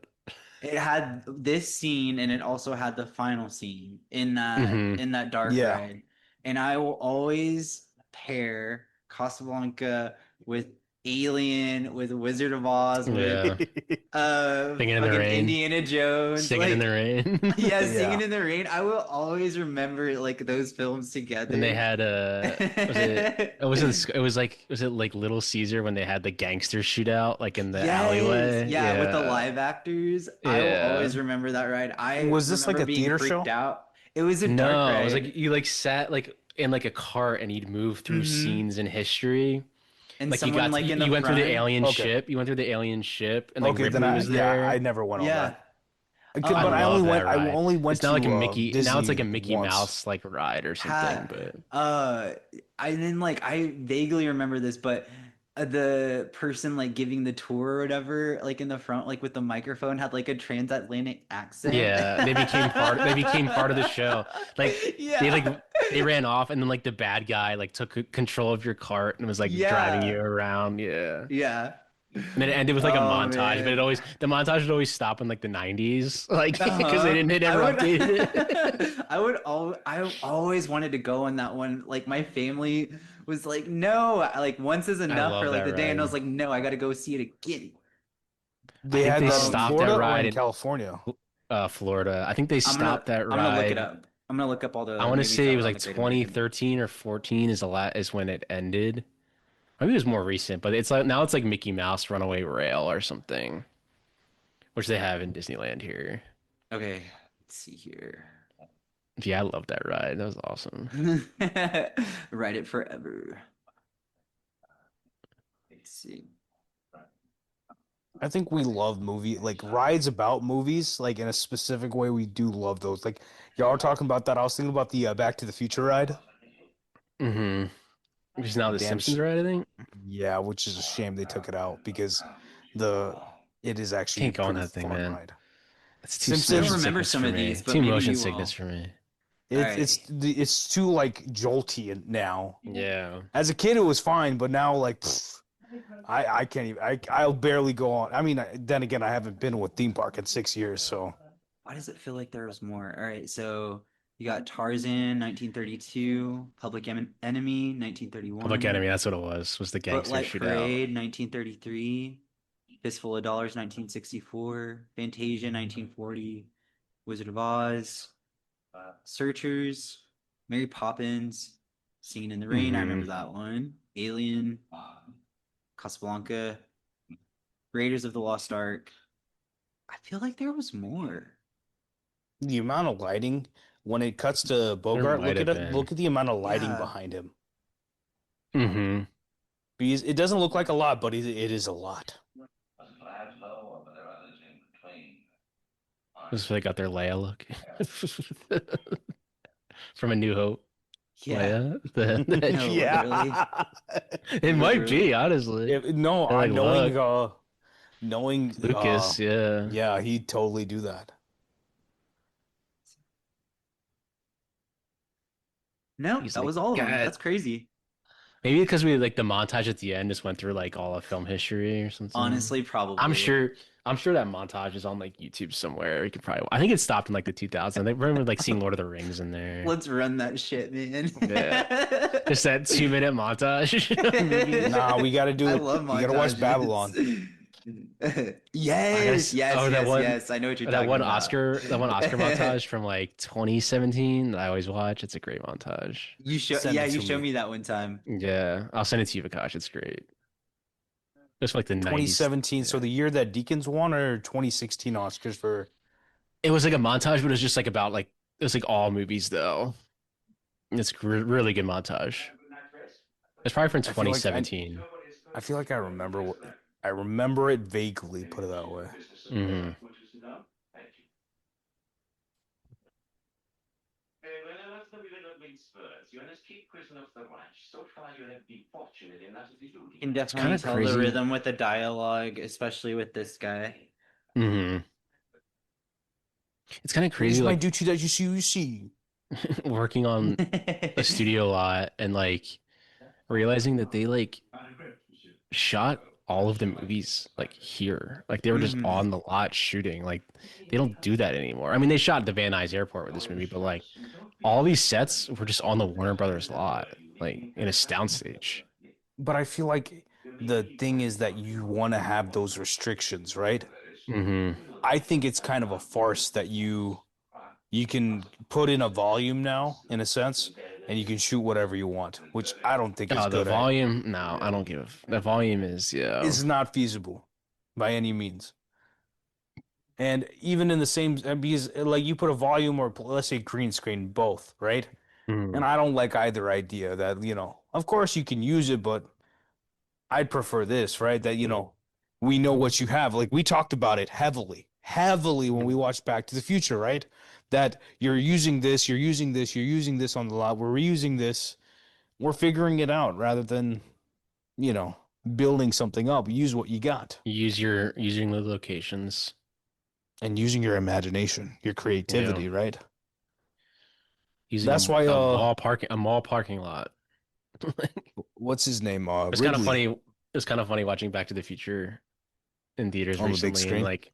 It had this scene and it also had the final scene Hmm. in that dark Yeah. ride. And I will always pair Casablanca with Alien, with Wizard of Oz, with Yeah, singing in the fucking rain, Indiana Jones. singing in the Like rain. yeah, Yeah. Singing in the Rain. I will always remember like those films And they together. had was it like Little Caesar when they had the gangster shootout like in the Yes, alleyway? yeah, with the Yeah, live actors. I will yeah. always remember that ride. I Was this like remember a being theater freaked show? out. It was a dark No, it was ride. like you like sat like in like a cart and you'd move through Hmm. scenes in history. And Like someone like in the you went through the front. alien Okay. ship. You went through the alien ship, and like Okay, then Ripley was I there. never went on that. Yeah. Okay, I but Um, love that I ride. only went It's not like a to Mickey. Now it's like Disney a Mickey once. Mouse like ride or something. Pat, But uh, I then like I vaguely remember this, but the person like giving the tour or whatever, like in the front, like with the microphone, had like a transatlantic accent. yeah, they became part of the show. Like Yeah. they ran off, and then like the bad guy like took control of your cart and was like driving you Yeah. around. Yeah, Yeah. And then it ended with like a Oh montage, but man. the montage would always stop in like the 90s, like because Uh-huh. they I never would updated it. I always wanted to go on that one. Like my family was like, no, like once is I enough for love like that the day. And I was ride. like, no, I gotta go see it again. I They think had they that in stopped that Florida or ride in in California. Florida. I think they stopped that I'm gonna look it ride. up. I'm gonna look up all I the want to movies say that it were was on like the Great American. 2013 or 14 is when it ended. Maybe it was more recent, but it's like now it's like Mickey Mouse Runaway Rail or something, which they have in Disneyland here. Okay, let's see here. Yeah, I love that ride. That was awesome. Ride it forever. Let's see. I think we love movie like rides about movies, like in a specific way. We do love those. Like y'all are talking about that. I was thinking about the Back to the Future ride. Mm-hmm. Which is now the Damn, Simpsons ride, I think. yeah, which is a shame they took it out because the it is actually a Can't go on pretty that thing, fun man. ride. It's too I don't motion Simpsons, remember sickness some for of me. these, but Too maybe motion you sickness will. for me. All it's too like jolty now. Yeah. As a kid, it was fine, but now like I can't even. I'll barely go on. I mean, then again, I haven't been to a theme park in 6 years, so. Why does it feel like there was more? All right, so you got Tarzan, 1932, Enemy, Public 1931, Enemy, that's what it was the gangster Footlight shootout. Parade, 1933, Fistful of Dollars, 1964, Fantasia, 1940, Wizard of Oz, Searchers, Mary Poppins, Singing in the Rain, I Mm-hmm. remember that one, Alien, Casablanca, Raiders of the Lost Ark. I feel like there was more. The amount of lighting when it cuts to There Bogart, might look at have it. been. Look at the amount of lighting Yeah. behind him. Mm-hmm. Because it doesn't look like a lot, but it is a lot. Just they got their Leia look from A New Hope. Yeah. Leia. No, literally. Yeah. It might be, Literally. honestly. No, They're like, look, knowing Lucas, yeah. yeah, he'd totally do that. No, He's that like, was all of them. God. That's crazy. Maybe because we like the montage at the end just went through like all of film history or something. Honestly, I'm probably. sure I'm sure that montage is on like YouTube somewhere. You could probably I think it stopped in like the 2000s. I remember like seeing Lord of the Rings in there. Let's run that shit, man. Yeah. Just that 2 minute montage of movies. Nah, we got to do I it. love We got to watch montages. Babylon. I gotta Yes, yes, oh yes, yes. I know what you're talking about. that one Oscar montage from like 2017 that I always watch. It's a great montage. Send Yeah, it you to showed me. me that one time. Yeah, I'll send it to you, Vikash. It's great. Just like the 90s. 2017, so Yeah. the year that Deacons won, or 2016 Oscars for. It was like a montage, but it was just like about like it was like all movies though. It's really good montage. It's probably from I feel like 2017. I feel like I remember it vaguely. Put it that way. Hmm. You can It's kind definitely of tell the crazy. rhythm with the dialogue, especially with this guy. Hmm. It's kind of It is crazy, my like duty that you see. working on a studio lot and like realizing that they like shot all of the movies like here. Like they were just Mhm. on the lot shooting. Like they don't do that anymore. I mean, they shot the Van Nuys Airport with this movie, but like all these sets were just on the Warner Brothers lot, like in a soundstage. But I feel like the thing is that you want to have those restrictions, right? Hmm. I think it's kind of a farce that you can put in a volume now, in a sense, and you can shoot whatever you want, which I don't think is The good. volume, no, I don't give. The volume is, yeah. It's not feasible by any means. And even in the same, because like you put a volume or let's say green screen, both, right? And Mhm. I don't like either idea that, of course you can use it, but I'd prefer this, right? That, we know what you have. Like we talked about it heavily when we watched Back to the Future, right? That you're using this, you're using this, you're using this on the lot. We're reusing this. We're figuring it out rather than, you know, building something up. Use what you got Using the locations. and using your imagination, your Yeah. creativity, right? Using That's why, a mall parking lot. what's his name? It's kind of Ridley. funny. It's kind of funny watching Back to the Future in theaters On the big recently, and screen. like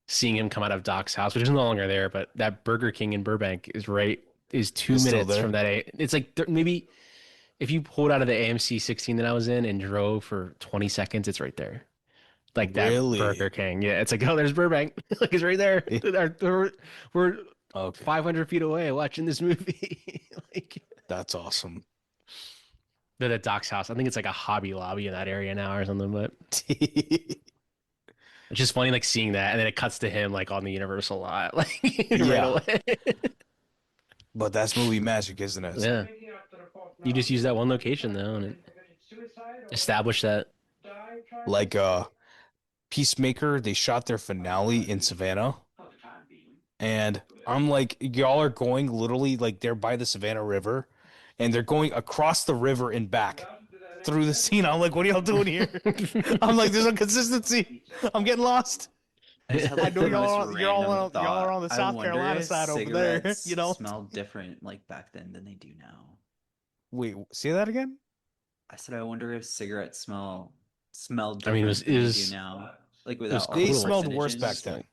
seeing him come out of Doc's house, which is no longer there, but that Burger King in Burbank is two It's still minutes there. from that. It's like maybe if you pulled out of the AMC 16 that I was in and drove for 20 seconds, it's right there. Like that Really? Burger King. Yeah, it's like, oh, there's Burbank. Like it's right there. Eh, We're Okay, 500 feet away watching this movie. Like that's awesome. the Doc's house. I think it's like a Hobby Lobby in that area now or something, but it's just funny like seeing that and then it cuts to him like on the Universal lot like right Yeah, away. but that's movie magic, isn't it? Yeah. You just use that one location though and establish that. Like Peacemaker, they shot their finale in Savannah, and I'm like, y'all are going literally like they're by the Savannah River, and they're going across the river and back through the scene. I'm like, what are y'all doing here? I'm like, there's no consistency. I'm getting lost. I just had I like know the most random y'all are thought. on the I South wonder Carolina if side over there, cigarettes you know? smell different like back then than they do now. Wait, say that again? I said I wonder if cigarettes smell I mean, different than they do now, like it was without all They the cool. smelled worse back carcinogens. then.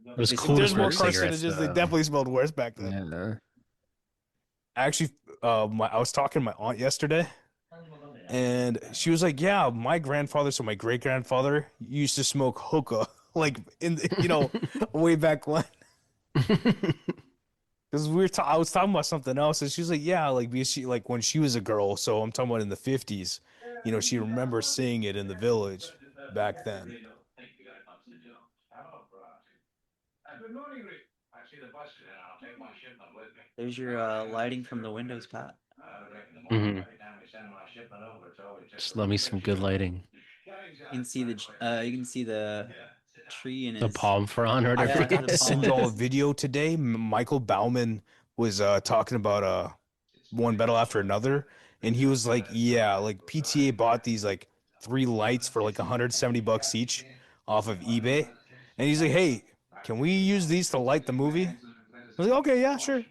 It was They If cool to smelled there's more smoke worse. cigarettes carcinogens, they though. definitely smelled worse back then. Yeah. Actually, I was talking to my aunt yesterday, and she was like, "Yeah, my grandfather, so my great grandfather used to smoke hookah, like way back when." Because I was talking about something else, and she was like, "Yeah, like because she like when she was a girl, so I'm talking about in the 50s, she remembers seeing it in the village back then." There's your lighting from the windows, Pat. Mhm. Just love me some good lighting. You can see the tree in The his palm frond or I yeah, whatever. forgot the to send y'all a palms. video today. Michael Bauman was talking about one battle after another, and he was like, "Yeah, like PTA bought these like three lights for like $170 each off of eBay," and he's like, "Hey, can we use these to light the movie?" I was like, "Okay, yeah, sure."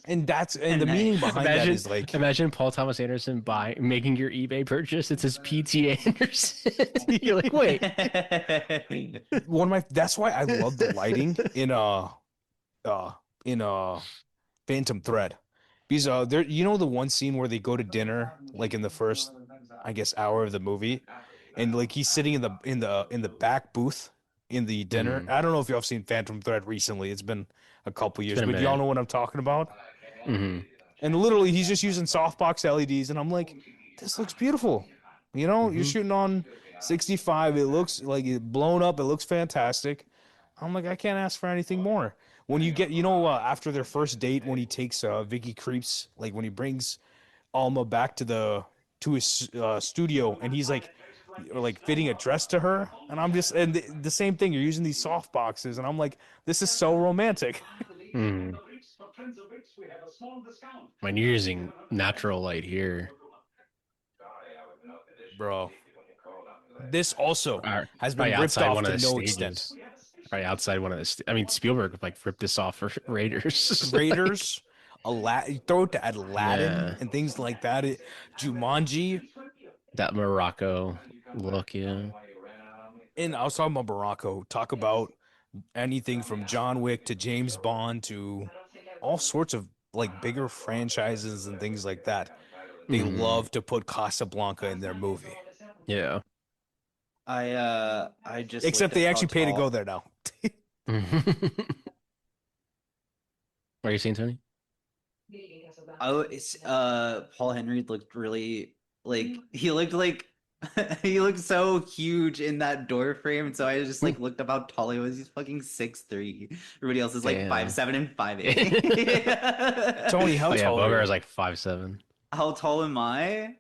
And the And meaning nice. behind that Imagine, is like, imagine Paul Thomas Anderson making your eBay purchase. It says PTA Anderson. You're like, wait. one of my. That's why I love the lighting uh in Phantom Thread. Because there the one scene where they go to dinner like in the first I guess hour of the movie, and like he's sitting in the back booth in the dinner. Mm, I don't know if y'all have seen Phantom Thread recently. It's been a couple it's years, been a but y'all minute. know what I'm talking about. Hmm. And literally he's just using softbox LEDs, and I'm like, this looks beautiful. You're Hmm. shooting on 65. It looks like it blown up. It looks fantastic. I'm like, I can't ask for anything more. When you get, after their first date, when he takes Vicky Creeps, like when he brings Alma back to his studio, and he's like fitting a dress to her, and I'm just, and the same thing. You're using these soft boxes, and I'm like, this is so romantic, Mm. When you're using natural light here, bro. This also are has been probably ripped outside off one of to the no extent. stages. Probably outside one of the. I mean, Spielberg like ripped this off for Raiders. Like, Raiders, throw it to Aladdin yeah, and things like that. Jumanji, that Morocco look. Yeah. and I was talking about Morocco. Talk about anything from John Wick to James Bond to all sorts of like bigger franchises and things like that. They Hmm. love to put Casablanca in their movie. Yeah. I just looked Except they up how actually pay to go tall. there now. What are you saying, Tony? Oh, it's Paul Henry looked really like he looked like he looked so huge in that door frame. So I just like looked up how tall he was. He's fucking 6'3". Everybody else is like five Damn. seven and 5'8". Oh Tony, how yeah, tall are Bogart you? is like 5'7". How tall am I?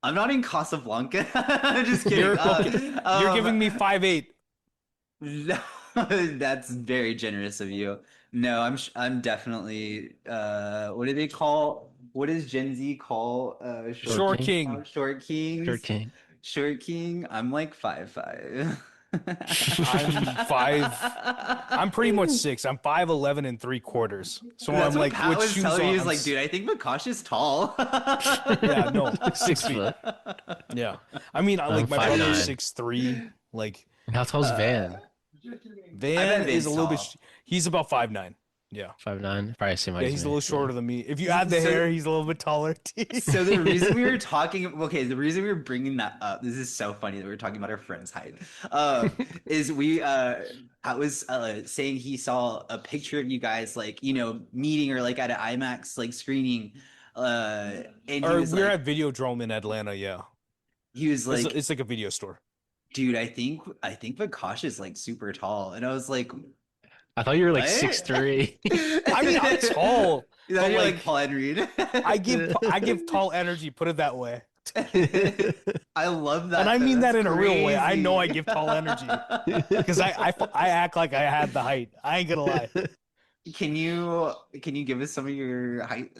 I'm not in Casablanca. I'm just kidding. Okay, you're giving me 5'8". No, that's very generous of you. No, I'm definitely what does Gen Z call short Short Short King. King. short Short kings? King. Short king, I'm like 5'5". I'm five. I'm pretty much six. I'm 5'11" and 3/4. So That's I'm what like, Pat with was shoes telling me. on, He was like, dude, I think Vikash is tall. yeah, no, 6 feet. 6 foot. Yeah, I mean, I'm like my five brother's nine. 6'3". Like How tall's Uh, Van? I Van bet is a Vin's little bit. tall. He's about 5'9". Yeah, 5'9". Probably same height yeah, as he's a me. little Yeah. shorter than me. If you add the So, hair, he's a little bit taller. so the reason we were talking, okay, the reason we were bringing that up, this is so funny that we were talking about our friend's height, is I was saying he saw a picture of you guys like, meeting or like at an IMAX like screening, and Or we're at Videodrome in Atlanta. Yeah, he was like, it's like a video store. dude, I think Vikash is like super tall, and I was like, I thought you were like what? 6'3". I mean, I'm tall, Now but you're like like Paul and Reed. I give tall energy. Put it that way. I love And that I though. mean That's that in a real way. I know I crazy. give tall energy because I act like I had the height. I ain't gonna lie. Can you give us some of your height?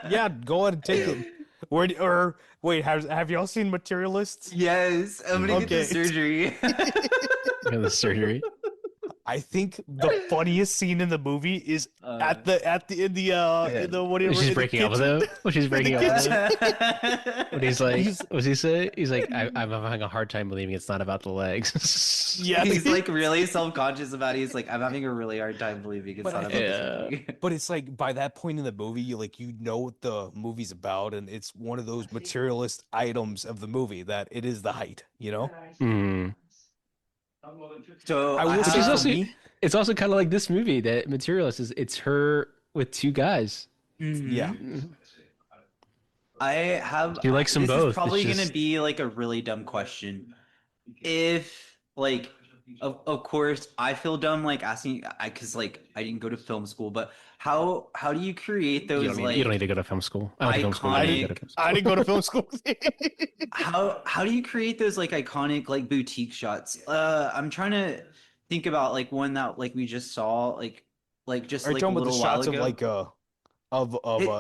Yeah, go ahead and take it. Or wait, have y'all seen Materialists? Yes, I'm gonna get the Okay. surgery. The surgery. I think the funniest scene in the movie is Uh, at the in the When whatever she's in the breaking up with kitchen. him. When she's In the breaking up with him. kitchen. When he's like, He's what's he say? He's like, I'm having a hard time believing it's not about the legs. yeah, he's like really self-conscious about it. He's like, I'm having a really hard time believing it's but not I about think the Yeah. surgery. but it's like by that point in the movie, you know what the movie's about, and it's one of those materialist items of the movie that it is the height, you know? Mm. So I I will Which say is for also, have. me, it's also kind of like this movie that Materialist is. It's her with two guys. yeah. Mhm. I have. She likes them This is both. It's probably gonna just be like a really dumb question. If like, of course, I feel dumb like asking, because like I didn't go to film school, but how do you create those you don't need like to go to film school. I went to film school. You I don't need to go to didn't iconic? film I school. didn't go to film school. How do you create those like iconic like boutique shots? I'm trying to think about like one that like we just saw like just Are you like a talking about the little while shots of ago. like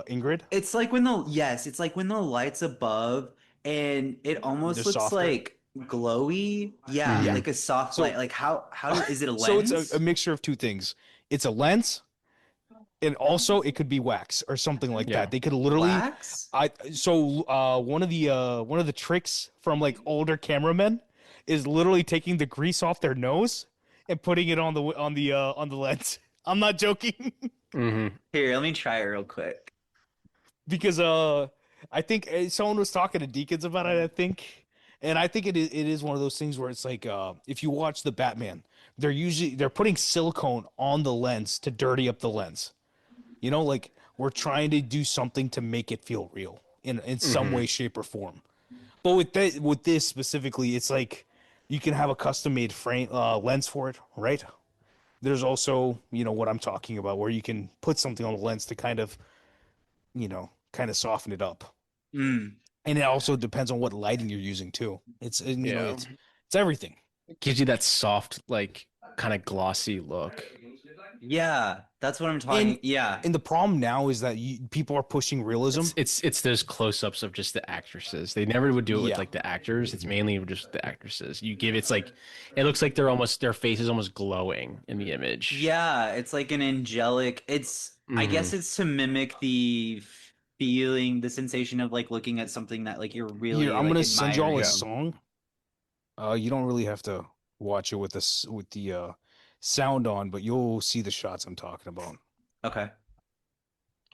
Ingrid? It's like when it's like when the light's above and it They're almost looks softer. like glowy. Yeah, Yeah. Hmm. like a soft light. So Like how is it a so it's a lens? mixture of two things. It's a lens, and also it could be wax or something like Yeah. that. They could literally Wax? I so one of the tricks from like older cameramen is literally taking the grease off their nose and putting it on the lens. I'm not joking. Hmm. Here, let me try it real quick. Because I think someone was talking to Deacons about it, I think. And I think it is one of those things where it's like if you watch the Batman, they're putting silicone on the lens to dirty up the lens. You know, like we're trying to do something to make it feel real in some Hmm. way, shape, or form. But with this specifically, it's like you can have a custom made frame lens for it, right? There's also, what I'm talking about, where you can put something on the lens to kind of soften it up. Mm. And it also depends on what lighting you're using too. Yeah. It's everything. Gives you that soft, like kind of glossy look. Yeah, that's what I'm And talking. Yeah. and the problem now is that people are pushing realism. It's those close-ups of just the actresses. They never would do it with Yeah. like the actors. It's mainly just the actresses. You give it's like it looks like their face is almost glowing in the image. Yeah, it's like an angelic. I guess Hmm. it's to mimic the feeling, the sensation of like looking at something that like you're Here, really I'm like gonna send y'all a admiring. Yeah. song. You don't really have to watch it with the sound on, but you'll see the shots I'm talking about. Okay.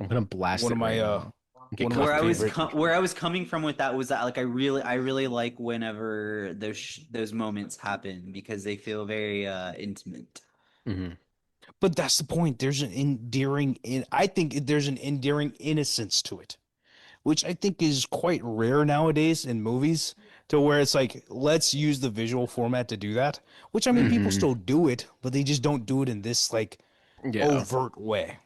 I'm gonna blast One it of my right now. Get one of my Where I was comfy. favorite. where I was coming from with that was that like I really like whenever those moments happen because they feel very intimate. Hmm. But that's the point. I think there's an endearing innocence to it, which I think is quite rare nowadays in movies, to where it's like, let's use the visual format to do that. Which I mean, people Hmm. still do it, but they just don't do it in this like Yeah. overt way.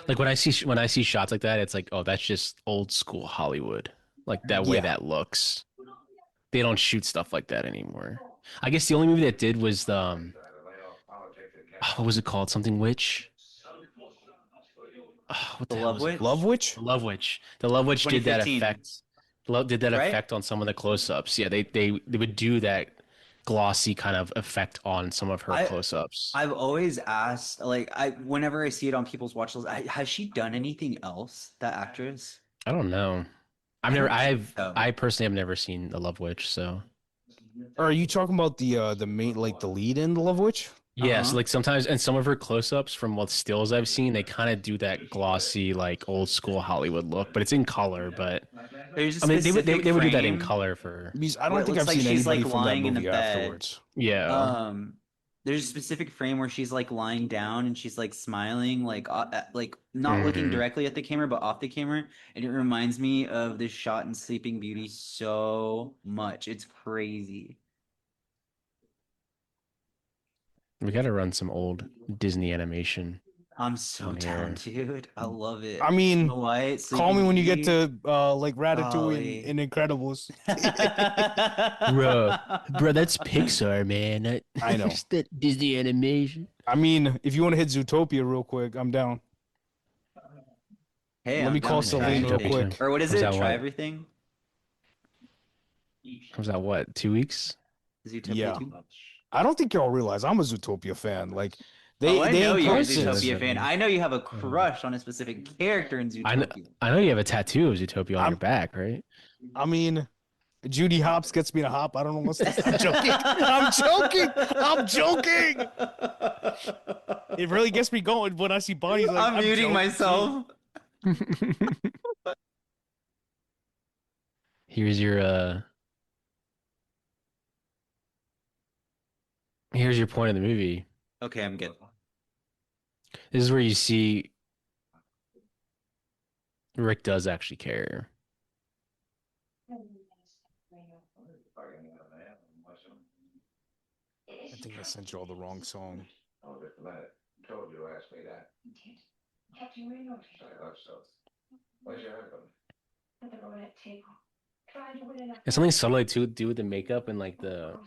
Like when I see shots like that, it's like, oh, that's just old school Hollywood. Like that way Yeah. that looks. They don't shoot stuff like that anymore. I guess the only movie that did was the what was it called? Something Witch. What The the hell Love was it Witch, Love called? Witch? The Love Witch. The Love Witch did that 2015. effect. Did that right? effect on some of the close-ups? Yeah, they would do that glossy kind of effect on some of her I close-ups. I've always asked, like, I whenever I see it on people's watch lists, has she done anything else, that actress? I don't know. I don't think so. I personally have never seen The Love Witch, so Or are you talking about the main, like the lead in the Love Witch? yeah. So Uh-huh. like sometimes, and some of her close-ups from what stills I've seen, they kind of do that glossy, like old school Hollywood look, but it's in color. But There's a I mean, specific they would do that in frame color for Because I where don't it think looks I've like seen she's anybody like from that lying in a movie bed. afterwards. yeah. There's a specific frame where she's like lying down and she's like smiling, like not looking Hmm. directly at the camera, but off the camera. And it reminds me of this shot in Sleeping Beauty so much. It's crazy. We got to run some old Disney animation I'm so on down, here. dude. I love I it. mean, Snow White, call Sleeping me when you get Beauty. to like Ratatouille Golly. and Incredibles. Bro, that's Pixar, man. I know. That's that Disney animation. I mean, if you want to hit Zootopia real quick, I'm down. Hey, Let me I'm down call to Yeah, try Celine real Zootopia anything. too. quick. Or what is Comes it? out Try what? everything? Comes out what? 2 weeks? Zootopia Yeah. 2? I don't think y'all realize I'm a Zootopia fan. Like Oh, I they know you're a encourage Obviously, this. Zootopia listen. fan. I know you have a crush on a specific character in I know, Zootopia. I know you have a tattoo of Zootopia on your I'm back, right? I mean, Judy Hopps gets me to hop. I don't know what's I'm joking. I'm joking. I'm joking. It really gets me going when I see Bonnie's like, I'm I'm muting joking too. myself. Here's your here's your point of the movie. Okay, I'm good. This is where you see Rick does actually care. I think I sent you all the wrong song. And something subtle to do with the makeup and like the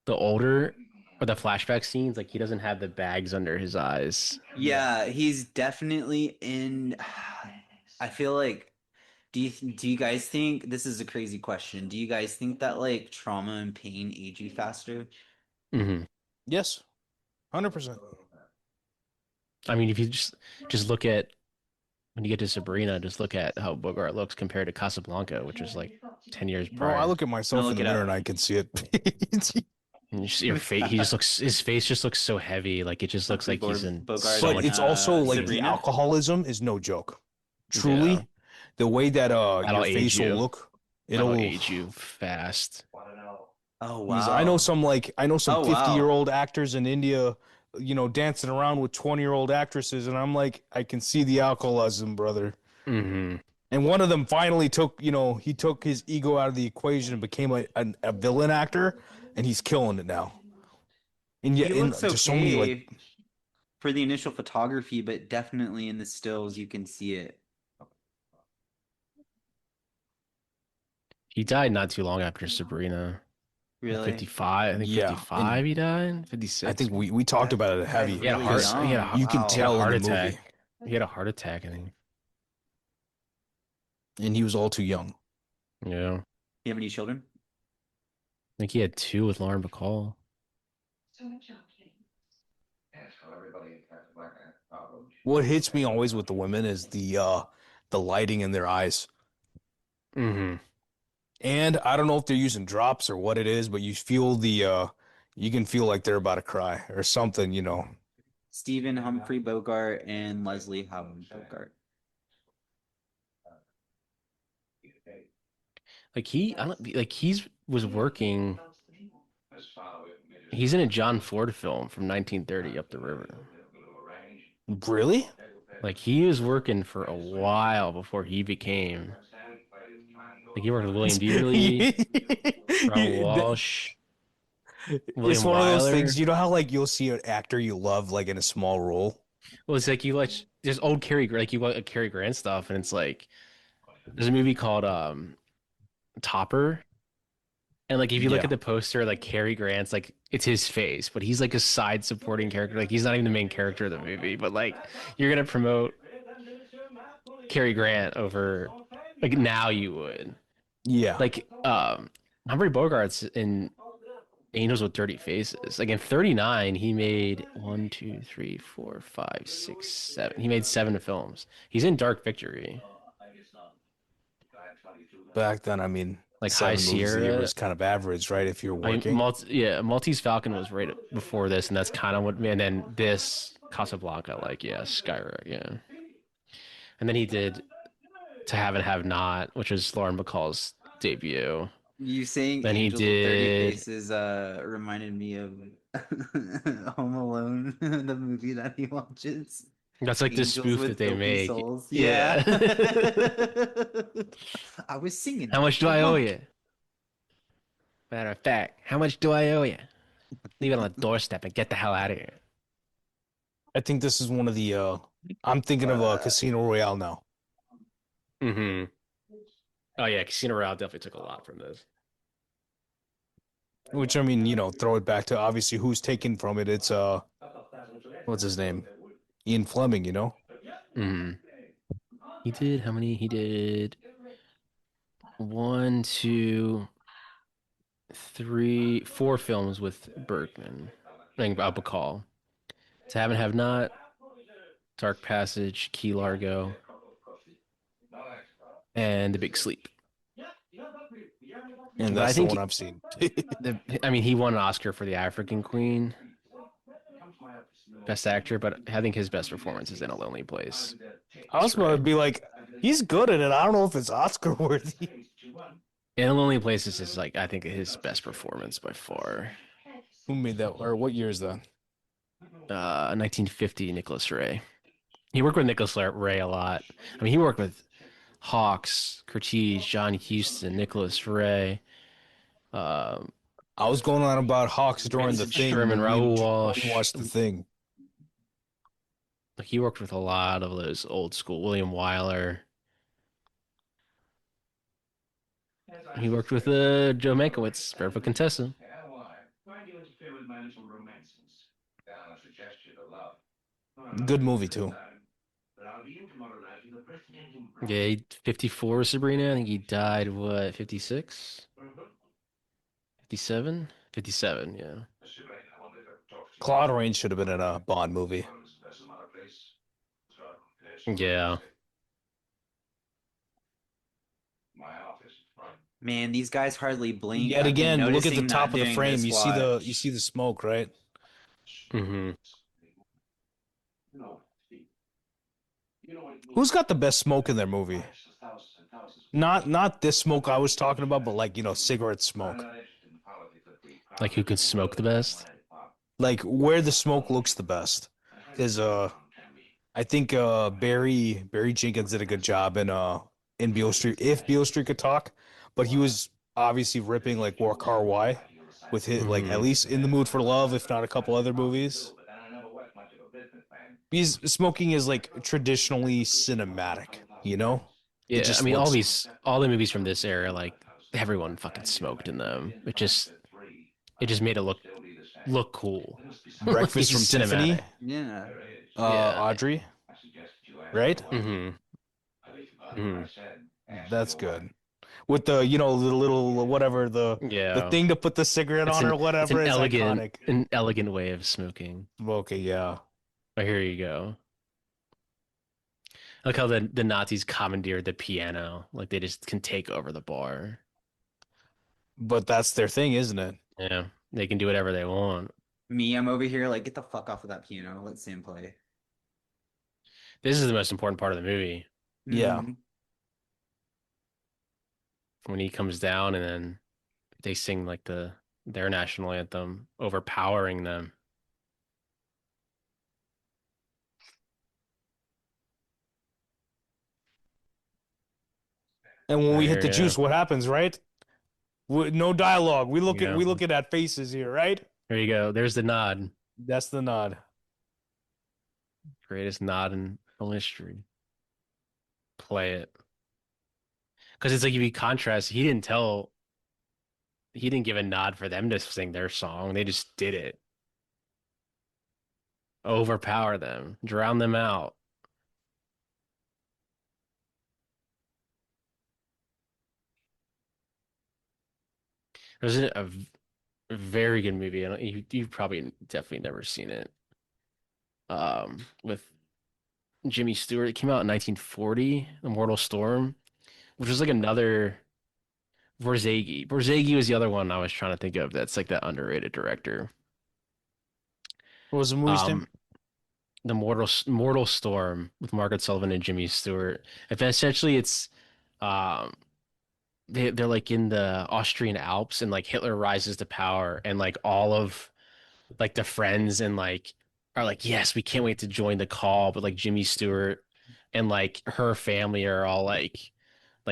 older or the flashback scenes, like he doesn't have the bags under his eyes. Yeah, he's definitely in. I feel like. Do you guys think this is a crazy question? Do you guys think that like trauma and pain age you faster? Hmm. Yes, 100%. I mean, if you just look at when you get to Sabrina, just look at how Bogart looks compared to Casablanca, which is like 10 years Bro, I prior. look at I'm gonna myself in look the it mirror up. and I can see it. And you see your face, his face just looks so heavy. Like it just looks Humphrey like he's in Bogart so But and much. it's also like the Sabrina. alcoholism is no joke. Yeah, Truly, the way that your that'll age face will you. look, That'll it'll age you fast. Oh because I know some Oh 50-year wow. old actors in India, dancing around with 20-year-old actresses, and I'm like, I can see the alcoholism, brother. Hmm. And one of them finally he took his ego out of the equation and became a villain actor, and he's killing it now. And yeah, He and looks there's so many like okay for the initial photography, but definitely in the stills you can see it. He died not too long after Sabrina. Like Really? 55, I think yeah, and 55 he died. I 56. think we talked That about it died heavy He had a really heart because young. you can he had a tell Wow. in heart the attack. movie, He had a heart attack, I think. and he was all too young. Yeah. I You have any children? think he had two with Lauren Bacall. What hits me always with the women is the lighting in their eyes. Hmm. And I don't know if they're using drops or what it is, but you can feel like they're about to cry or something. Stephen Humphrey Bogart and Leslie Howard Bogart. Like I don't like he's was working. He's in a John Ford film from 1930 up the river. Really? Like he was working for a while before he became like he worked with William Dearly, Ron That- Walsh, It's William one of those Wyler. things, how like you'll see an actor you love like in a small role. Well, it's like you like there's old like you want Cary Grant stuff, and it's like there's a movie called Topper, and like if you look at Yeah. the poster, like Cary Grant's like it's his face, but he's like a side supporting character. Like he's not even the main character of the movie, but like you're gonna promote Cary Grant over like now you would. Yeah. Like Humphrey Bogart's in Angels with Dirty Faces. Like in 39, he made one, two, three, four, five, six, seven. He made seven films. He's in Dark Victory. Back then, I mean, Like High 7 movies a year Sierra. was kind of average, right? If you're I mean, working. Maltese Falcon was right before this, and that's kind of what. And then this Casablanca, like yeah, Skyrock, yeah. And then he did To Have and Have Not, which was Lauren Bacall's debut. You saying Then he Angels with Dirty did. Faces reminded me of Home Alone, the movie that he watches. That's like the Angels spoof that with they Filthy make. Souls. Yeah. Yeah. I was singing How much do the I owe monkey. you? Matter of fact, how much do I owe you? Leave it on the doorstep and get the hell out of here. I think this is one of the. I'm thinking of Uh, Casino Royale now, Mm-hmm. Oh yeah, Casino Royale definitely took a lot from this. which I mean, throw it back to obviously who's taken from it. It's what's his name? Ian Fleming. Mm-hmm. He did how many? He did one, two, three, four films with Bergman. I think I'll Bacall. To Have and Have Not, Dark Passage, Key Largo, and The Big Sleep. And But I that's the think one I've seen. I mean, he won an Oscar for The African Queen, Best Actor, but I think his best performance is in A Lonely Place. I was about to be like, he's good at it. I don't know if it's Oscar worthy. In A Lonely Place is like I think his best performance by far. Who made that? Or what year is that? 1950, Nicholas Ray. He worked with Nicholas Ray a lot. I mean, he worked with Hawks, Curtiz, John Huston, Nicholas Ray, um, I was going on about Hawks during the Vincent thing Sherman, when me and Raoul Tony Walsh. watched the thing. Like he worked with a lot of those old school. William Wyler. He worked with Joe Mankiewicz, Perfect Contessa. Good movie too. Yeah, 54 Sabrina. I think he died, what, 56? 57? 57, yeah. Claude Rain should have been in a Bond movie. Yeah. Man, these guys hardly blink. Yet I've been again, look at the noticing top that of the during frame. this You see the watch. smoke, right? Hmm. Who's got the best smoke in their movie? Not this smoke I was talking about, but like, cigarette smoke. Like who can smoke the best? Like where the smoke looks the best. Because I think Barry Jenkins did a good job in Beale Street, if Beale Street could talk, but he was obviously ripping like War Car Y with his like at Hmm. least In the Mood for Love, if not a couple other movies. Because smoking is like traditionally cinematic, you know? It Yeah, I just mean, looks all the movies from this era, like everyone fucking smoked in them. It just made it look cool. Like it's Breakfast from just Tiffany, cinematic. Yeah. Yeah. Audrey, right? Hmm. Hmm. That's good. With the, the little whatever the Yeah. thing to put the cigarette It's on or it's whatever is iconic. an elegant way of smoking. Okay, yeah. Oh, here you go. I like how the Nazis commandeered the piano. Like they just can take over the bar. But that's their thing, isn't it? Yeah. They can do whatever they want. Me, I'm over here like, get the fuck off of that piano. Let Sam play. This is the most important part of the movie. Yeah. Hmm. When he comes down and then they sing like their national anthem, overpowering them. And when I we hit hear the juice, you. what happens, right? No dialogue. We look at Yeah. we looking at faces here, right? There you go. There's the nod. That's the nod. Greatest nod in film history. Play it. Because it's like if you contrast, he didn't give a nod for them to sing their song. They just did it. Overpower them, drown them out. was a very good movie. You've probably definitely never seen it. With Jimmy Stewart. It came out in 1940, The Mortal Storm, which was like another Borzage. Borzage was the other one I was trying to think of that's like that underrated director. What was the movie's name? Um, The Mortal Storm with Margaret Sullivan and Jimmy Stewart. If essentially it's um they're like in the Austrian Alps and like Hitler rises to power and like all of like the friends and like are like, yes, we can't wait to join the call, but like Jimmy Stewart and like her family are all like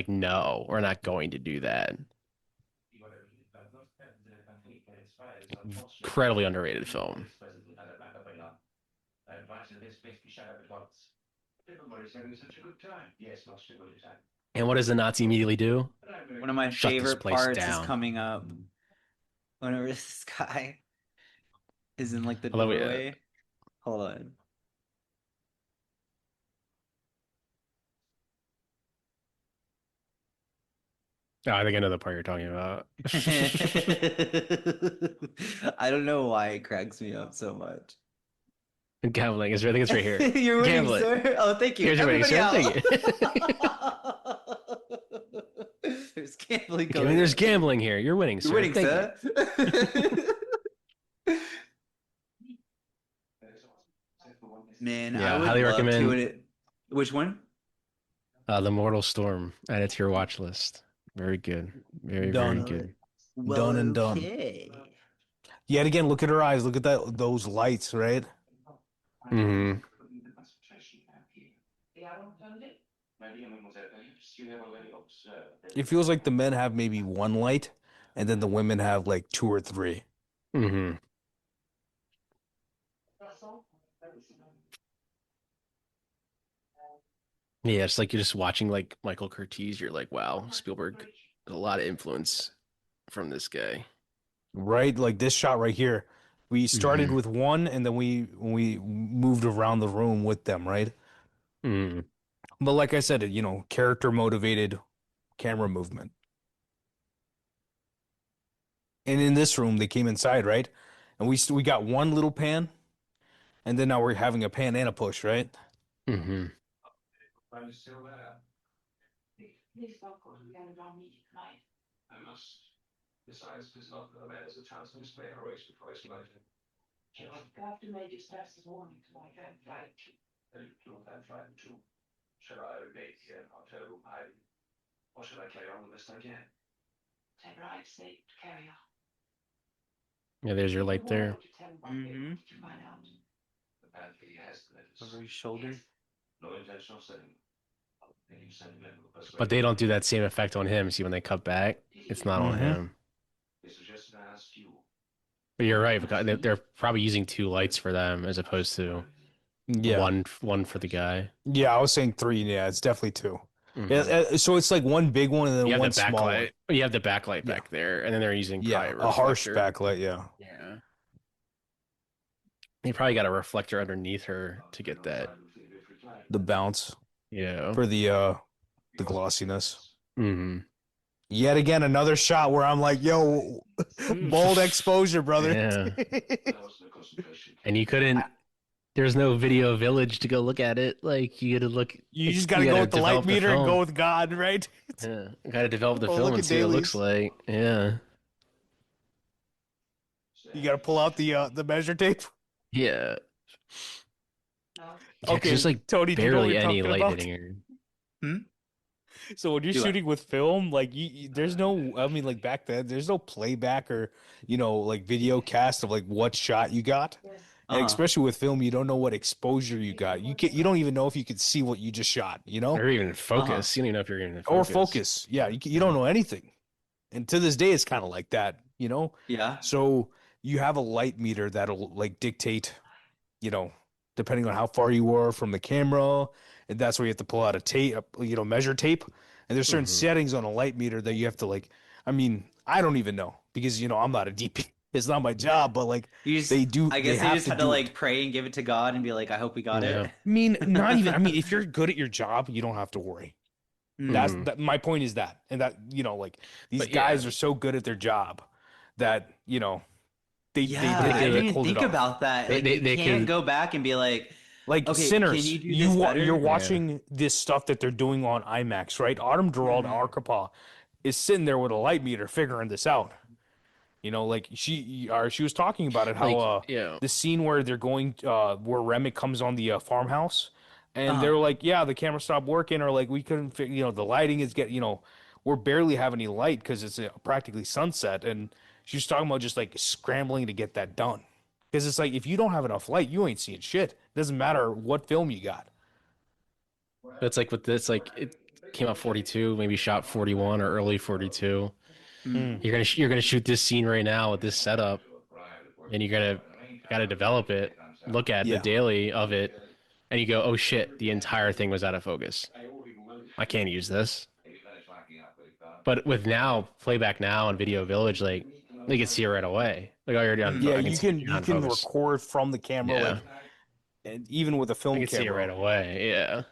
no, we're not going to do that. Incredibly underrated film. And what does the Nazi immediately do? One of my Shut this favorite place parts is down. coming up whenever this guy is in like the Although doorway. Hold on. oh, I think I know the part you're talking about. I don't know why it cracks me up so much. Gambling is. I think it's right here. You're winning, Gambling. sir. Oh, thank you. Here's your winning, Everybody sir. out. Thank you. There's gambling Okay, going there's on. gambling here. You're winning, You're sir. winning, Thank sir. Man, Yeah, I would highly love recommend to. Which one? The Mortal Storm. Add it to your watch list. Very good. Very, very Done. good. Well, Done and done. okay. Yet again, look at her eyes. Look at those lights, right? Hmm. It feels like the men have maybe one light, and then the women have like two or three. Hmm. Yeah, it's like you're just watching like Michael Curtiz. You're like, wow, Spielberg, a lot of influence from this guy. Right? Like this shot right here. We started Hmm. with one, and then we moved around the room with them, right? Hmm. But like I said, character motivated camera movement. And in this room, they came inside, right? And we got one little pan, and then now we're having a pan and a push, right? Hmm. Yeah, there's your light there. Mm-hmm. Over his shoulder. But they don't do that same effect on him. See, when they cut back, it's not on Mm-hmm. him. But you're right, because they're probably using two lights for them as opposed to Yeah. one for the guy. Yeah, I was saying three. Yeah, it's definitely two. Yeah, Hmm. so it's like one big one and You then have the one small one. backlight. You have the backlight Yeah. back there, and then they're using probably Yeah, a a harsh reflector. backlight, yeah. Yeah. They probably got a reflector underneath her to get that. The bounce Yeah. for the glossiness. Hmm. Yet again, another shot where I'm like, yo, bold exposure, brother. Yeah. And you couldn't. There's no video village to go look at it. Like you got to look. You just got to You got go to with the light develop the meter and go film. with God, right? Yeah. Got to develop the Oh, film look and at see what it looks dailies. like. Yeah. You got to pull out the measure tape. Yeah. Yeah, 'cause Okay, there's like Tony, do you know what barely you're any talking light about? hitting her. Hmm? So when you're Do I? shooting with film, like there's no, I mean, like back then, there's no playback or like video cast of like what shot you got, and Uh-huh. especially with film, you don't know what exposure you got. You don't even know if you could see what you just shot, Or even Uh-huh. focus. You don't even know if you're going to or focus. focus. Yeah, you don't know anything, and to this day, it's kind of like that. Yeah. So you have a light meter that'll like dictate, you know, depending on how far you are from the camera. And that's where you have to pull out a tape, measure tape. And there's certain Hmm. settings on a light meter that you have to like, I mean, I don't even know because, I'm not a DP. It's not my job, but like You just, I they guess they have just to had to do like it. pray and give it to God and be like, I hope we got Yeah. it. I mean, not even, I mean, if you're good at your job, you don't have to worry. Hmm. My point is that. And that, like these But yeah, guys are so good at their job. that they Yeah, did They I it, could, didn't they even pulled it think off. about that. Like, you they can't could, go back and be like, Like okay, can Sinners, you do this you're better? yeah. watching this stuff that they're doing on IMAX, right? Autumn Gerald Mhm. Arkapaw is sitting there with a light meter figuring this out. Like she was talking about it how Like, yeah. the scene where they're going where Remick comes on the farmhouse, and Uh-huh. they're like, yeah, the camera stopped working, or like we couldn't the lighting is we're barely having any light because it's practically sunset, and she's talking about just like scrambling to get that done because it's like if you don't have enough light, you ain't seeing shit. It doesn't matter what film you got. It's like with this, like it came out 42, maybe shot 41 or early 42. Mm. You're gonna shoot this scene right now with this setup, and gotta develop it. Look at the Yeah. daily of it, and you go, oh shit, the entire thing was out of focus. I can't use this. But with now playback now and Video Village, like they can see it right away. Like already on, Mm. Yeah, I can see it you on can focus. record from the camera Yeah, and even with a I film can see it right camera. away. Yeah,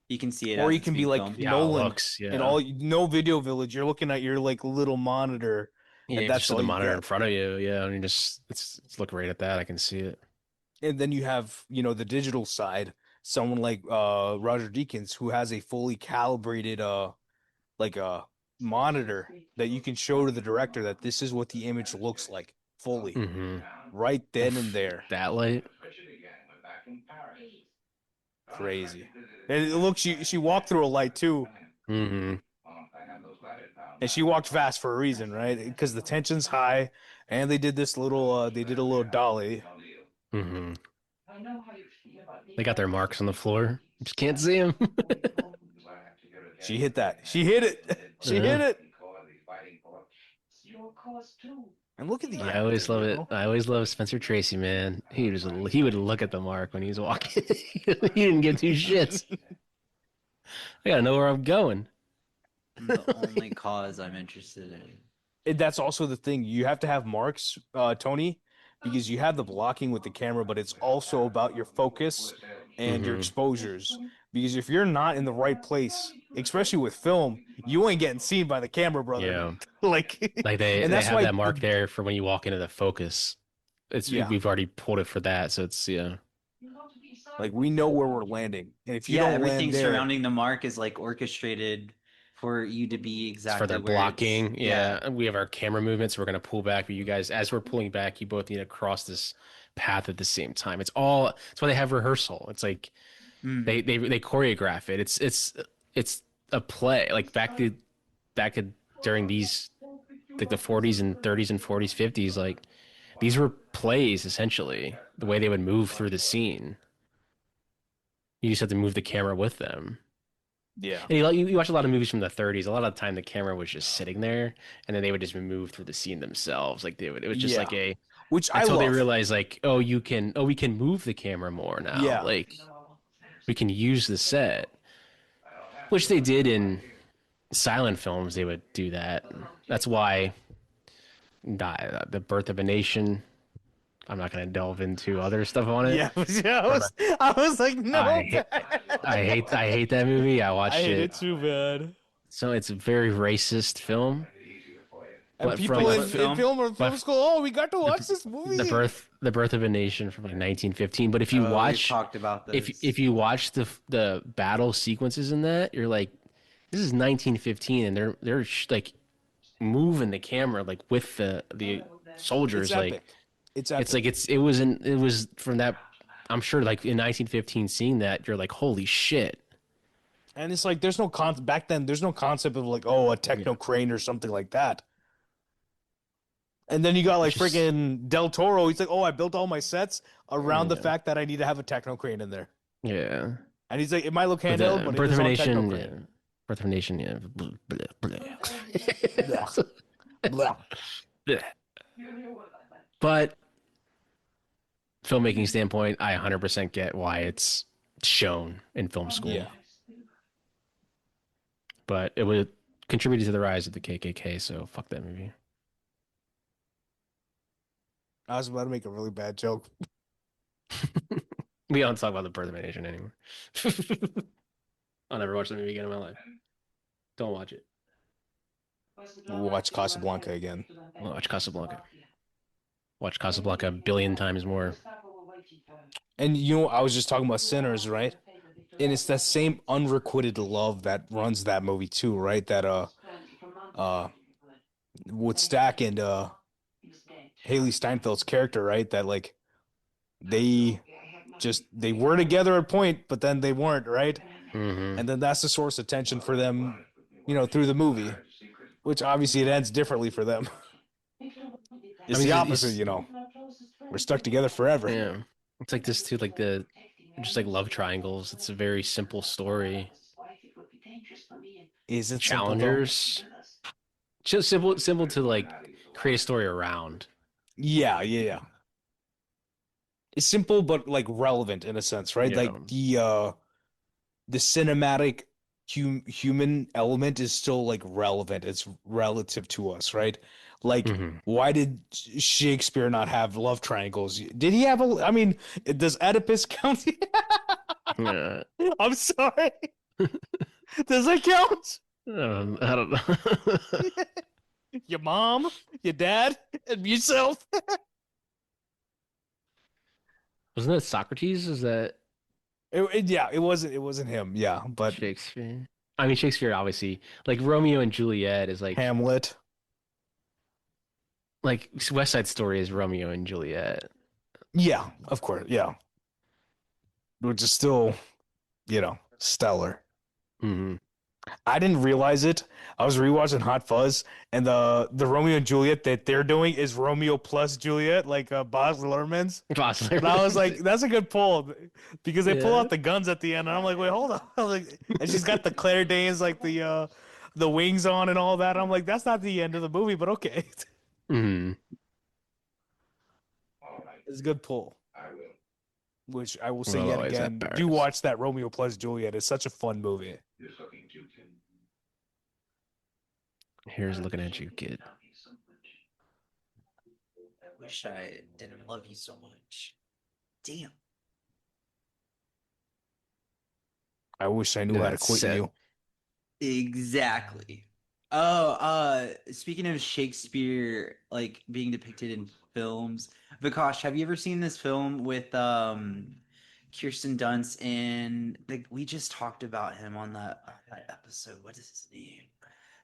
You can see it Or as you it's can be being like filmed. see how it Nolan looks. and Yeah, no video village. You're looking at your like little monitor, and yeah, that's just with all the you monitor in get. front of you. Yeah, and you just it's look right at that. I can see it. And then you have, the digital side, someone like Roger Deakins who has a fully calibrated like a monitor that you can show to the director that this is what the image looks like fully Mm-hmm. right then and there. That light. Crazy. And look, she walked through a light too, Mm-hmm. and she walked fast for a reason, right? Because the tension's high, and they did a little dolly. Mm-hmm. They got their marks on the floor. Just can't see them. She hit that. She hit it. She hit Yeah. it. And look at the I always acting, love it. I always love Spencer Tracy, man. He would look at the mark when he was walking. He didn't give two shits. I gotta know where I'm going. The only cause I'm interested in. That's also the thing. You have to have marks, Tony, because you have the blocking with the camera, but it's also about your focus and your Hmm. exposures. Because if you're not in the right place, especially with film, you ain't getting seen by the camera, brother. Yeah, Like, like and they that's have why, that mark there for when you walk into the focus. yeah, We've already pulled it for that, so it's yeah. like we know where we're landing. And if you Yeah, don't land everything there, surrounding the mark is like orchestrated for you to be It's for exactly their where it's. blocking. Yeah. Yeah, and we have our camera movements. We're gonna pull back, but you guys, as we're pulling back, you both need to cross this path at the same time. It's all. It's why they have rehearsal. It's like Mm. they choreograph it. It's a play. Like back to during these like the 40s and 30s and 40s 50s. Like these were plays essentially. The way they would move through the scene. You just have to move the camera with them. yeah, And you watch a lot of movies from the 30s. A lot of the time, the camera was just sitting there, and then they would just move through the scene themselves. Like they would, it was just like yeah, a which I until they love. realized like, we can move the camera more now. Yeah, Like we can use the set, which they did in silent films. They would do that. That's why the Birth of a Nation. I'm not going to delve into other stuff on it. yeah, yeah. I was like, I no, hate, man. I hate that movie. I I watched hate it. it too bad. So it's a very racist film. And But people from Wait, like what in film? film school, oh, we got to watch this the movie. birth of a nation from like 1915. But Oh, we've talked about this. if you watch the battle sequences in that, you're like, this is 1915, and like moving the camera like with the It's soldiers. Like epic. It's it's epic. like it was from that. I'm sure like in 1915, seeing that, you're like, holy shit. And it's like there's no back then there's no concept of like, oh, a techno Yeah, crane or something like that. And then you got it's like just freaking Del Toro. He's like, oh, I built all my sets around the yeah, fact that I need to have a techno crane in there. yeah. And he's like, it might look But handheld, the but it birth is of a on techno nation, crane. yeah. Birth of a nation, yeah. Blah, blah, Blah, blah. blah. But filmmaking standpoint, I 100% get why it's shown in film school. Yeah. But it would contribute to the rise of the KKK, so fuck that movie. I was about to make a really bad joke. We don't talk about the birth of a nation anymore. I'll never watch that movie again in my life. Don't watch it. Watch Casablanca again. Watch Casablanca. Watch Casablanca a billion times more. And you know, I was just talking about Sinners, right? And it's that same unrequited love that runs that movie too, right? That uh with Stack and Haley Steinfeld's character, right? That like they they were together at a point, but then they weren't, right? Hmm. And then that's the source of tension for them, you know, through the movie, which obviously it ends differently for them. I It's mean, the opposite, you know. We're stuck together forever. yeah, it's like this too, like the just like love triangles. It's a very simple story. Is it simple though? Challengers, just simple to like create a story around. Yeah, yeah, yeah. It's simple but like relevant in a sense, right? Yeah. Like the cinematic human element is still like relevant. It's relative to us, right? Like Hmm. why did Shakespeare not have love triangles? Did he have a I mean, does Oedipus count? Yeah. I'm sorry. Does that count? I don't know. Your mom, your dad, and yourself. Wasn't that Socrates? Is that Yeah, it wasn't him. Yeah, but Shakespeare? I mean, Shakespeare obviously, like Romeo and Juliet is Hamlet. like West Side Story is Romeo and Juliet. Yeah, of course. Yeah, which is still, you know, stellar. Hmm. I didn't realize it. I was rewatching Hot Fuzz, and the Romeo and Juliet that they're doing is Romeo plus Juliet, like Baz Luhrmann's. Possibly. And I was like, that's a good pull because they pull Yeah. out the guns at the end, and I'm like, wait, hold on. I was like, and she's got the Claire Danes like the wings on and all that. I'm like, that's not the end of the movie, but okay, Hmm. it's a good pull. Which I will say Well, yet always at again, do Paris. watch that Romeo plus Juliet. It's such a fun movie. Here's looking at you, kid. I wish I didn't love you so much. Damn. I wish I knew how to That's quit set. you. Exactly. Oh, speaking of Shakespeare like being depicted in films, Vikash, have you ever seen this film with Kirsten Dunst and like we just talked about him on that episode. What is his name?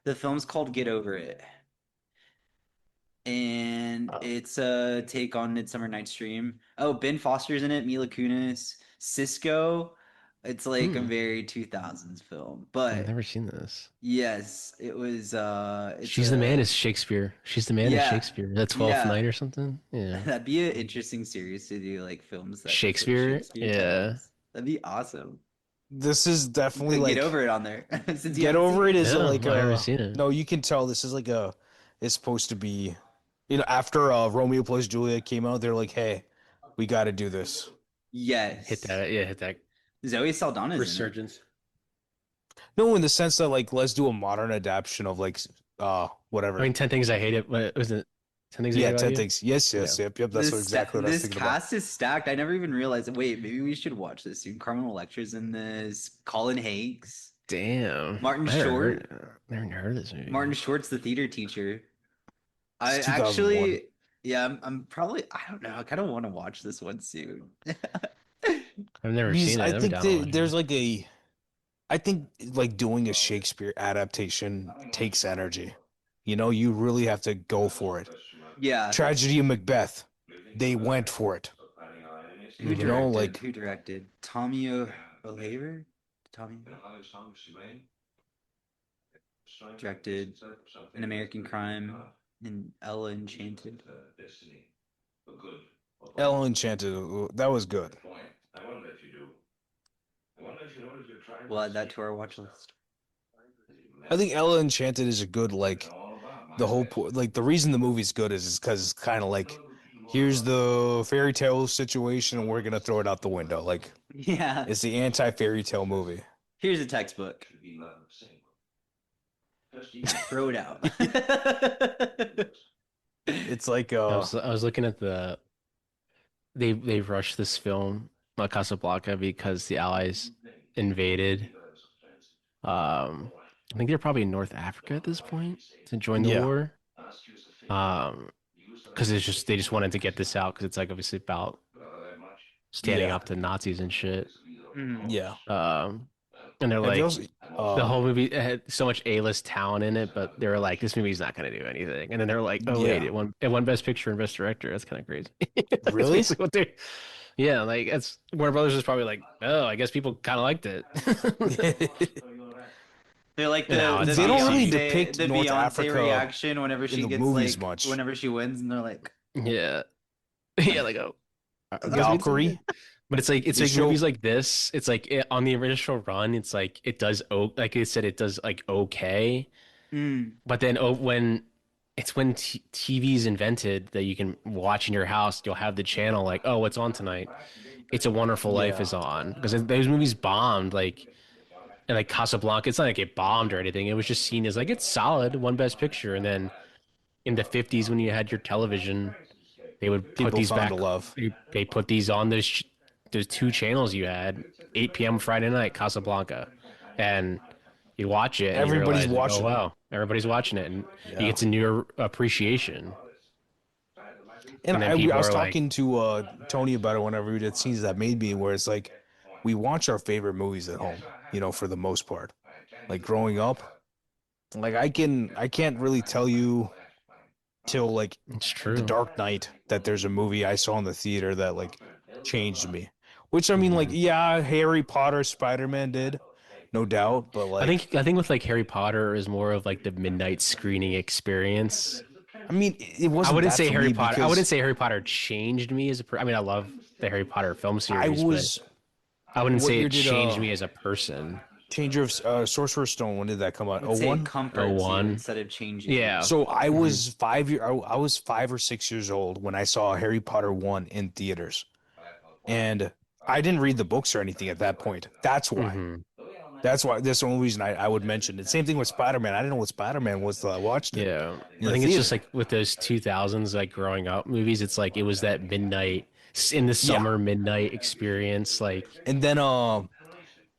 The film's called Get Over It. And it's a take on Midsummer Night's Dream. Oh, Ben Foster's in it, Mila Kunis, Cisco. It's like a Hmm. very 2000s film. I've But never seen this. yes, it was it's She's the Man a is Shakespeare. She's the Man is yeah. Shakespeare. That Twelfth Yeah. Night or something. Yeah. That'd be an interesting series to do like films that just like Shakespeare. Shakespeare Yeah. times. That'd be awesome. This is definitely Get like over it on there since you Get haven't seen Over It it. is No, like I haven't a seen it. no, you can tell this is like a it's supposed to be you know after Romeo plus Juliet came out, they're like, hey, we got to do this. Hit Yes. that. Yeah, hit that Zoe Saldana's in it. resurgence. No, in the sense that like let's do a modern adaptation of like I whatever. mean, 10 Things I Hate It. What was it? 10 Things I Hate Yeah, About 10 You? things. Yes, Yeah. yes, yep. That's exactly what I was This thinking about. cast is stacked. I never even realized. Wait, maybe we should watch this soon. Carmen Electra's in this. Colin Hanks, Damn. Martin I never Short. never heard of this Martin movie. Short's the theater teacher. It's I 2001. actually, yeah, I'm probably. I don't know. I kind of want to watch this one soon. I've never Because seen it. I I'm think down to watch it. there's like a I think like doing a Shakespeare adaptation takes energy. You know, you really have to go for it. Yeah. Tragedy of Macbeth, they went for it. Who You know, directed? like Who directed? Tommy O'Haver? Tommy directed An American Crime and Ella Enchanted. Ellen Enchanted, that was good. We'll add that to our watch list. I think Ella Enchanted is a good like the whole like the reason the movie's good is because it's kind of like here's the fairy tale situation and we're gonna throw it out the window. Like Yeah. it's the anti fairy tale movie. Here's a textbook. Throw it out. It's like I was looking at they rushed this film, Casablanca, because the Allies invaded. Um, I think they're probably in North Africa at this point to join the Yeah, war. Um, because it's just they just wanted to get this out because it's like obviously about standing yeah, up to Nazis and shit. Mhm. yeah. Um, and they're Have you like also? the whole movie had so much A-list talent in it, but they were like, this movie's not going to do anything. And then they're like, oh wait, Yeah. it won Best Picture and Best Director. That's kind of crazy. That's Really? basically what they. Yeah, like it's Warner Brothers is probably like, oh, I guess people kind of liked it. They're like And now it's They don't really obviously, depict The North Beyonce Africa reaction whenever in she the gets movies like much. whenever she wins, and they're like, yeah, yeah, like oh, this means so Valkyrie, good. But it's they like movies show. like this. It's like on the original run, it's like it does like I said, it does like okay. mm, But then when TV's invented that you can watch in your house, you'll have the channel like, oh, what's on tonight? It's a Wonderful Life Yeah, is on because those movies bombed like and like Casablanca. It's not like it bombed or anything. It was just seen as like it's solid, won Best Picture. And then in the 50s when you had your television, they would put people these found a back. love. They put these on those two channels you had, 8 p.m. Friday night, Casablanca, and you watch it and you Everybody's realize like, oh watching it. wow, everybody's watching it, and you Yeah. get a new appreciation. And And then I people was are like, talking to Tony about it whenever we did scenes that made me, where it's like we watch our favorite movies at home, for the most part. Like growing up, like I can't really tell you till like it's The true. Dark Knight that there's a movie I saw in the theater that like changed me. Which I mean, like, Hmm. yeah, Harry Potter, Spider-Man did, no doubt, but like, I think with like Harry Potter is more of like the midnight screening experience. I mean, it wasn't that for me I wouldn't because say Harry Potter changed me as I mean, I love the Harry Potter film I series, but was. I wouldn't What say year it did changed me as a person. Changer of Sorcerer's Stone? When did that come out? I'd Oh say it one. Oh comforts you one, instead of changing you. yeah. So Hmm. I was 5 or 6 years old when I saw Harry Potter 1 in theaters. And I didn't read the books or anything at that point. That's why. Hmm. That's the only reason I would mention it. Same thing with Spider-Man. I didn't know what Spider-Man was till I watched it Yeah, in I the think it's just theater. like with those 2000s like growing up movies. It's like it was that midnight in the Yeah. summer midnight experience. Like And then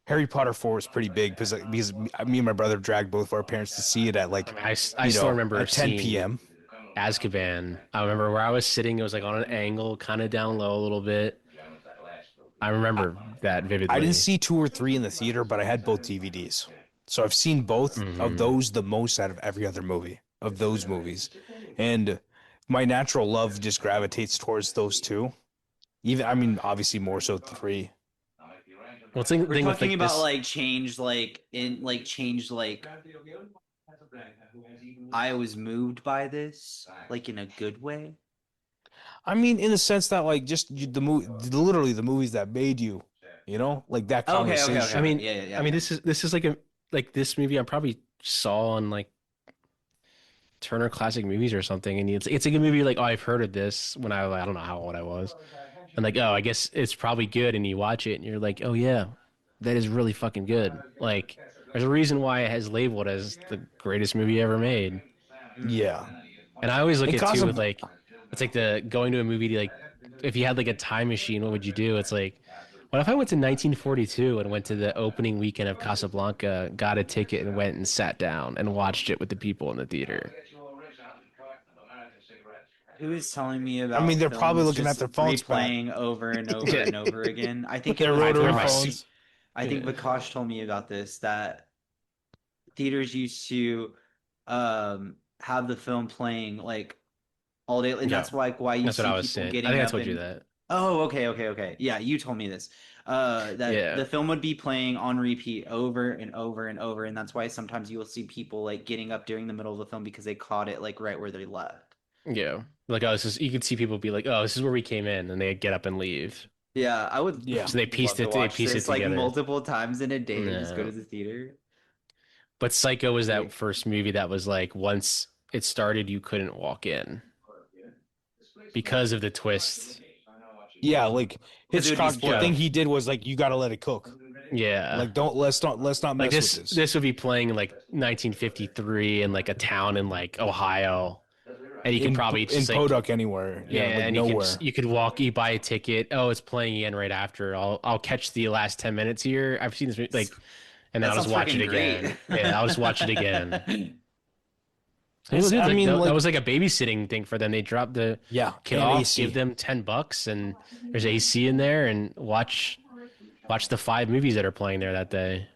Harry Potter 4 was pretty big because me and my brother dragged both of our parents to see it at I like, mean, I still remember at 10 seeing p.m. Azkaban. I remember where I was sitting. It was like on an angle, kind of down low a little bit. I remember that I didn't vividly. see 2 or 3 in the theater, but I had both DVDs. So I've seen both of Hmm. those the most out of every other movie of those movies. And my natural love just gravitates towards those two. Even, I mean, obviously more so three. Well, the We're thing with talking like about this, like change, like in like change, like I was moved by this, like in a good way. I mean, in the sense that like just the movie, literally the movies that made you, like that Okay, okay, okay, I okay. conversation. mean, Yeah, yeah, I yeah, mean, yeah. this is like a like this movie I probably saw on like Turner Classic Movies or something, and it's like a movie like oh I've heard of this when I don't know how old I was, and like oh I guess it's probably good, and you watch it and you're like oh yeah, that is really fucking good. Like there's a reason why it has labeled as the greatest movie ever made, Mm. Yeah. and I always look And at too with Casab like it's like the going to a movie to like if you had like a time machine, what would you do? It's like what if I went to 1942 and went to the opening weekend of Casablanca, got a ticket, and went and sat down and watched it with the people in the theater? Who is telling me I mean, about they're probably films looking just at their phones, Pat. replaying over and over Yeah. and over again? I think it Their was I'd wear rotary my suit. Vikash. phones. I think Yeah. Vikash told me about this, that theaters used to have the film playing like all day, and Yeah. that's why you That's what see I was people saying. I getting think I up told you and that. oh, okay, okay, okay. Yeah, you told me this. That Yeah. the film would be playing on repeat over and over and over, and that's why sometimes you will see people like getting up during the middle of the film because they caught it like right where they left. Yeah. Like, oh, this is, you could see people be like, oh, this is where we came in, and they get up and leave. Yeah, I would Yeah. So love to they watch pieced it this like together. multiple times in a day and just go to No. the theater. But Psycho was that Like, first movie that was like, once it started, you couldn't walk in because of the twist. Yeah, like because it would be Hitchcock, the thing spoiled. he did was like you got to let it cook. Yeah. Like let's not Like mess with this. this would be playing in like 1953 in like a town in like Ohio. And you could probably In just like Podunk anywhere. Yeah, like yeah, and nowhere. you could walk, you buy a ticket. Oh, it's playing again right after. I'll catch the last 10 minutes here. I've seen this movie, like and then That I'll just sounds watch it freaking again. great. Yeah, I'll just watch it again. It's, I mean, That like, was like a babysitting thing for them. They dropped the yeah, kid and off, give AC. them $10, and there's AC in there, and watch the 5 movies that are playing there that day.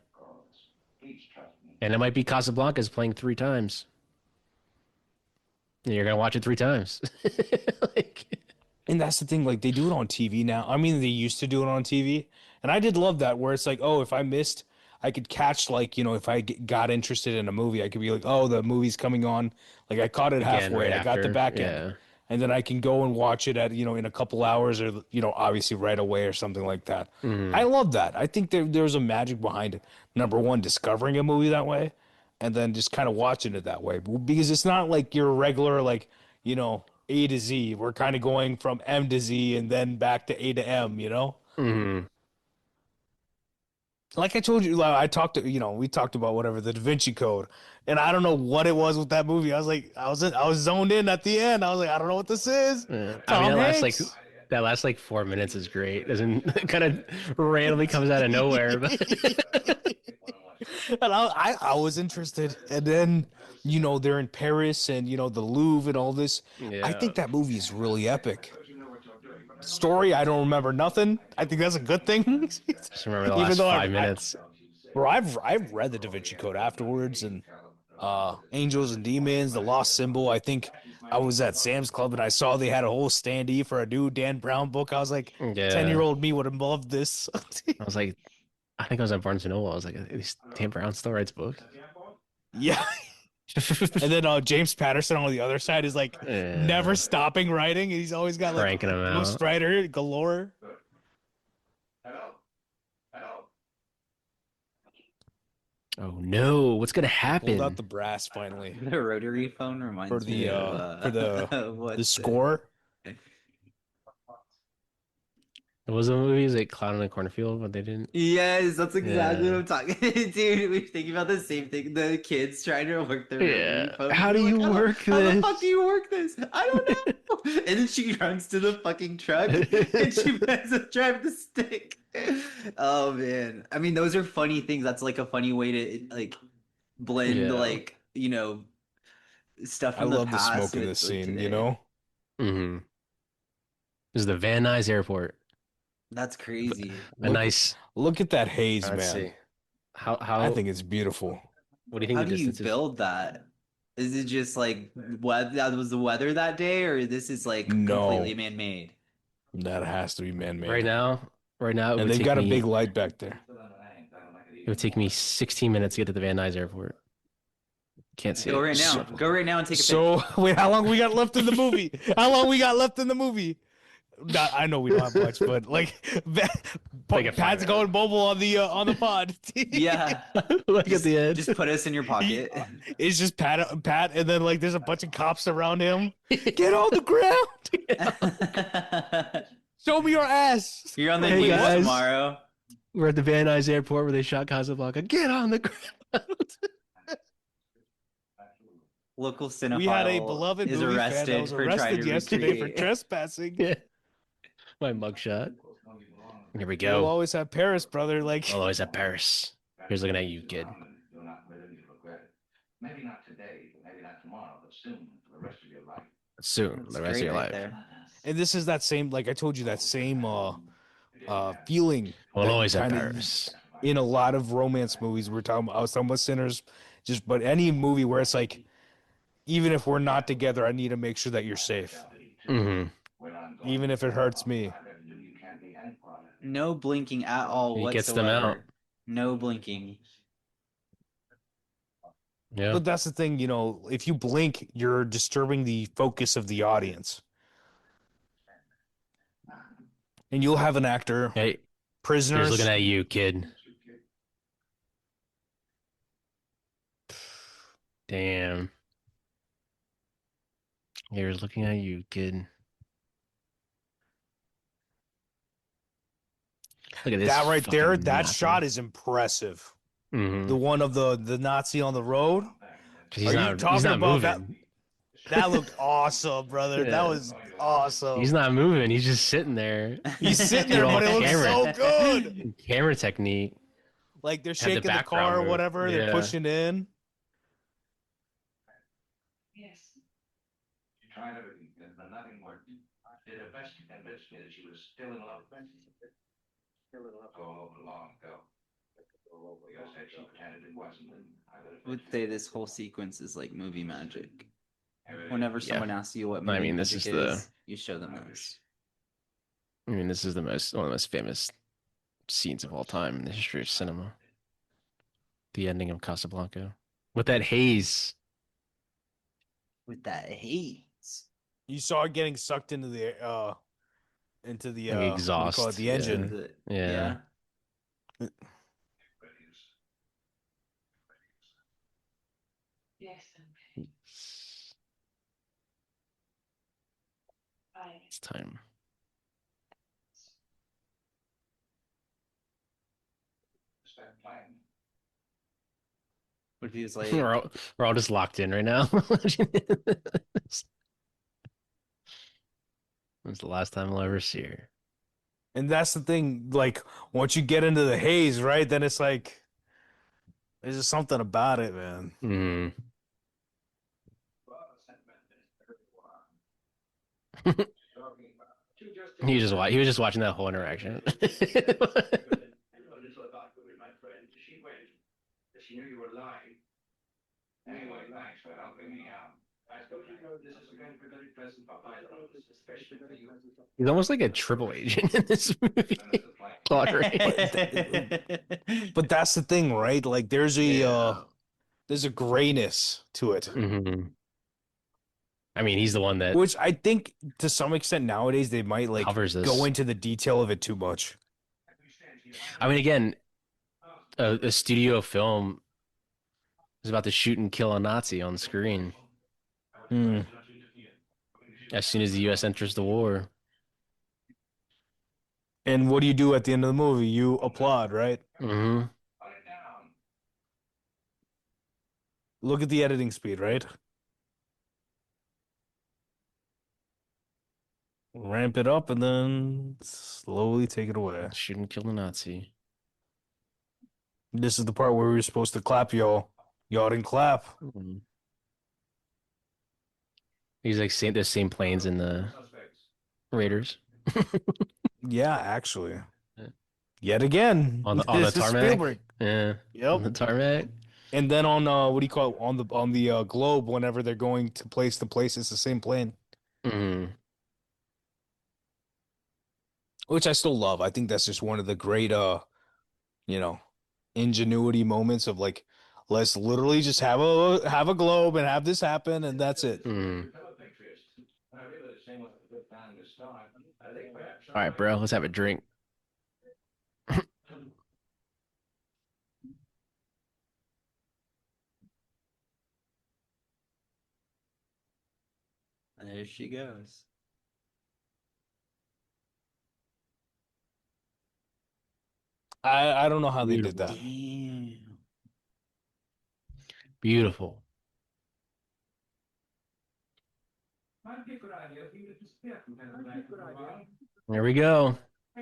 And it might be Casablanca's playing 3 times. And you're gonna watch it 3 times. Like, And that's the thing, like they do it on TV now. I mean, they used to do it on TV, and I did love that. Where it's like, oh, if I missed, I could catch like if I got interested in a movie, I could be like, oh, the movie's coming on. Like I caught it again, right halfway, I got the after. back end, Yeah. and then I can go and watch it at in a couple hours or obviously right away or something like that. I love that. I think there's a magic behind it. Number one, discovering a movie that way, and then just kind of watching it that way because it's not like your regular A to Z. We're kind of going from M to Z and then back to A to M, Mm-hmm. Like I told you, like we talked about whatever, the Da Vinci Code. And I don't know what it was with that movie. I was like, I was zoned in at the end. I was like, I don't know what this is. Yeah. I mean, Tom Hanks. that last like 4 minutes is great. Doesn't it kind of randomly comes out of nowhere, but And I was interested. And then, they're in Paris and, the Louvre and all this. I yeah. think that movie is really epic. Story, I don't remember nothing. I think that's a good thing. Just remember the Even last though 5 minutes. Bro, I've read the Da Vinci Code afterwards and Angels and Demons, The Lost Symbol. I think I was at Sam's Club and I saw they had a whole standee for a new Dan Brown book. I was like, Yeah. 10-year-old me would have loved this. I was like, I think I was at Barnes and Noble. I was like, this Dan Brown still writes books. Yeah. And then James Patterson on the other side is like Yeah. never stopping writing. And he's always got like Cranking 'em out. ghostwriter galore. Oh no, what's gonna happen? Pulled out the brass finally The rotary phone reminds for me the of the score. It was a movie, like Clown in the Cornfield, but they didn't. Yes, that's exactly Yeah. what I'm talking. Dude, we're thinking about the same thing. The kids trying to work their Yeah. phone. How do They're you like, work How the this?" fuck do you work this? I don't know. And then she runs to the fucking truck and she has to drive the stick. Oh man. I mean, those are funny things. That's like a funny way to like blend Yeah. stuff I from the love the past smoke in with this with scene, today. Mm-hmm. This is the Van Nuys Airport. That's crazy. A nice. Look at that haze, Let's man. see. How I think it's beautiful. What do you think How the do you distance is? build that? Is it just like that was the weather that day, or this is like No. completely man-made? That has to be man-made. Right now, it And would they've take got me, a big light back there. It would take me 16 minutes to get to the Van Nuys Airport. Can't see Go it. right now. Go right now and take a picture. So, wait, how long we got left in the movie? How long we got left in the movie? Not, I know we don't have much, but like Like a 5 Pat's going mobile on the pod. Yeah. Look at the end. Just put us in your pocket. It's just Pat, and then like there's a bunch of cops around him. Get on the ground. Show me your ass. You're on the Hey, news guys. tomorrow. We're at the Van Nuys Airport where they shot Casablanca. Get on the ground. Local cinephile We had a beloved is movie fan arrested that was for trying arrested to yesterday for recreate. trespassing. Yeah. My mugshot. Here we We'll go. always have Paris, brother. Like, I'll always at Paris. Here's looking at you, kid. Maybe not today, maybe not tomorrow, but soon for the rest of your life. Soon, It's the rest of great your right life. there. and this is that same, like I told you, that same feeling. We'll that always at kinda- Paris. In a lot of romance movies, I was talking about Sinners, but any movie where it's like, even if we're not together, I need to make sure that you're safe, Mm-hmm. even if it hurts me. No blinking at all He whatsoever. gets them out. No blinking. Yeah. But that's the thing, if you blink, you're disturbing the focus of the audience, and you'll have an actor, Hey, here's prisoners. looking at you, kid. Damn. Here's looking at you, kid. Look at this. That right there, fucking that Nazi. shot is impressive. Mhm. The one of the Nazi on the road. 'Cause he's Are you not, talking he's not about that? moving. That looked awesome, brother. Yeah. That was awesome. He's not moving. He's just sitting there. He's sitting there, Good but it old looks camera. so good. Camera technique. Like they're Had the shaking the background car or move. whatever. They're Yeah. pushing in. Yes. She tried everything, but nothing worked. Did her best to convince me that she was still in love. Still in love. Oh, long ago. Because said she pretended it wasn't. And I would say this whole sequence is like movie magic. Whenever someone asks you what I movie mean, this magic is you show them this. I mean, this is one of the most famous scenes of all time in the history of cinema. The ending of Casablanca. With that haze. With that haze. You saw it getting sucked into the Like what do you exhaust. call it? The Yeah. engine. Yeah. Yes. It's time. What if he was like, we're all just locked in right now. It's the last time I'll ever see her. And that's the thing. Like once you get into the haze, right? Then it's like there's just something about it, man. Mm. He was just watching that whole interaction. She knew you were lying. Anyway, thanks for helping me out. I suppose you know this is going to be very pleasant for either of us, especially for you. He's almost like a triple agent in this movie. But that's the thing, right? Like there's a grayness to it. Mm-hmm. I mean, he's the one that Which I think to some extent nowadays they might like covers this. go into the detail of it too much. I mean, again, a studio film is about to shoot and kill a Nazi on screen as soon as the U.S. enters the war. And what do you do at the end of the movie? You applaud, right? Mm-hmm. Look at the editing speed, right? Ramp it up and then slowly take it away. Shoot and kill the Nazi. This is the part where we were supposed to clap, y'all. Y'all didn't clap. Mm-hmm. He's like the same planes in the Raiders. Yeah, actually. Yeah. Yet again. On the This is tarmac. Spielberg. Yeah. Yep. On the tarmac. And then on what do you call it? On the globe, whenever they're going to place to place, it's the same plane. Mm-hmm. Which I still love. I think that's just one of the great ingenuity moments of like, let's literally just have a globe and have this happen and that's it. Mm. All right, bro, let's have a drink. There she goes. I don't know how they did that. Damn. Beautiful. There we go. I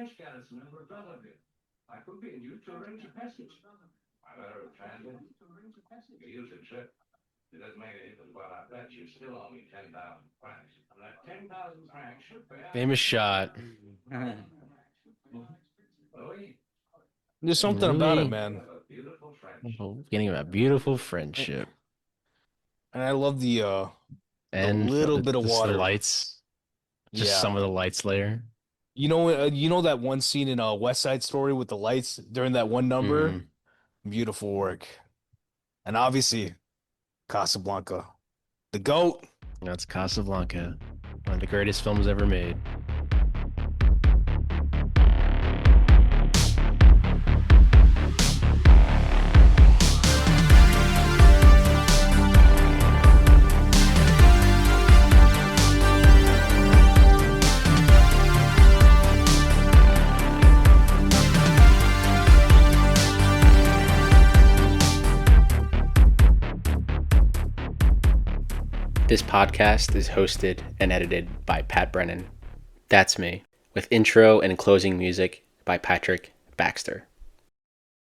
could be in you to arrange a passage. I better transit. Use a trip. It doesn't make any difference, but I bet you still owe me 10,000 francs. And that 10,000 francs should pay out. Famous shot. There's something about it, man. Beginning of a beautiful friendship. And I love the And little bit of just water. the lights. Just Yeah. some of the lights layer. You know that one scene in West Side Story with the lights during that one number? Mhm. Beautiful work. And obviously, Casablanca. The GOAT. That's Casablanca. One of the greatest films ever made. This podcast is hosted and edited by Pat Brennan. That's me, with intro and closing music by Patrick Baxter.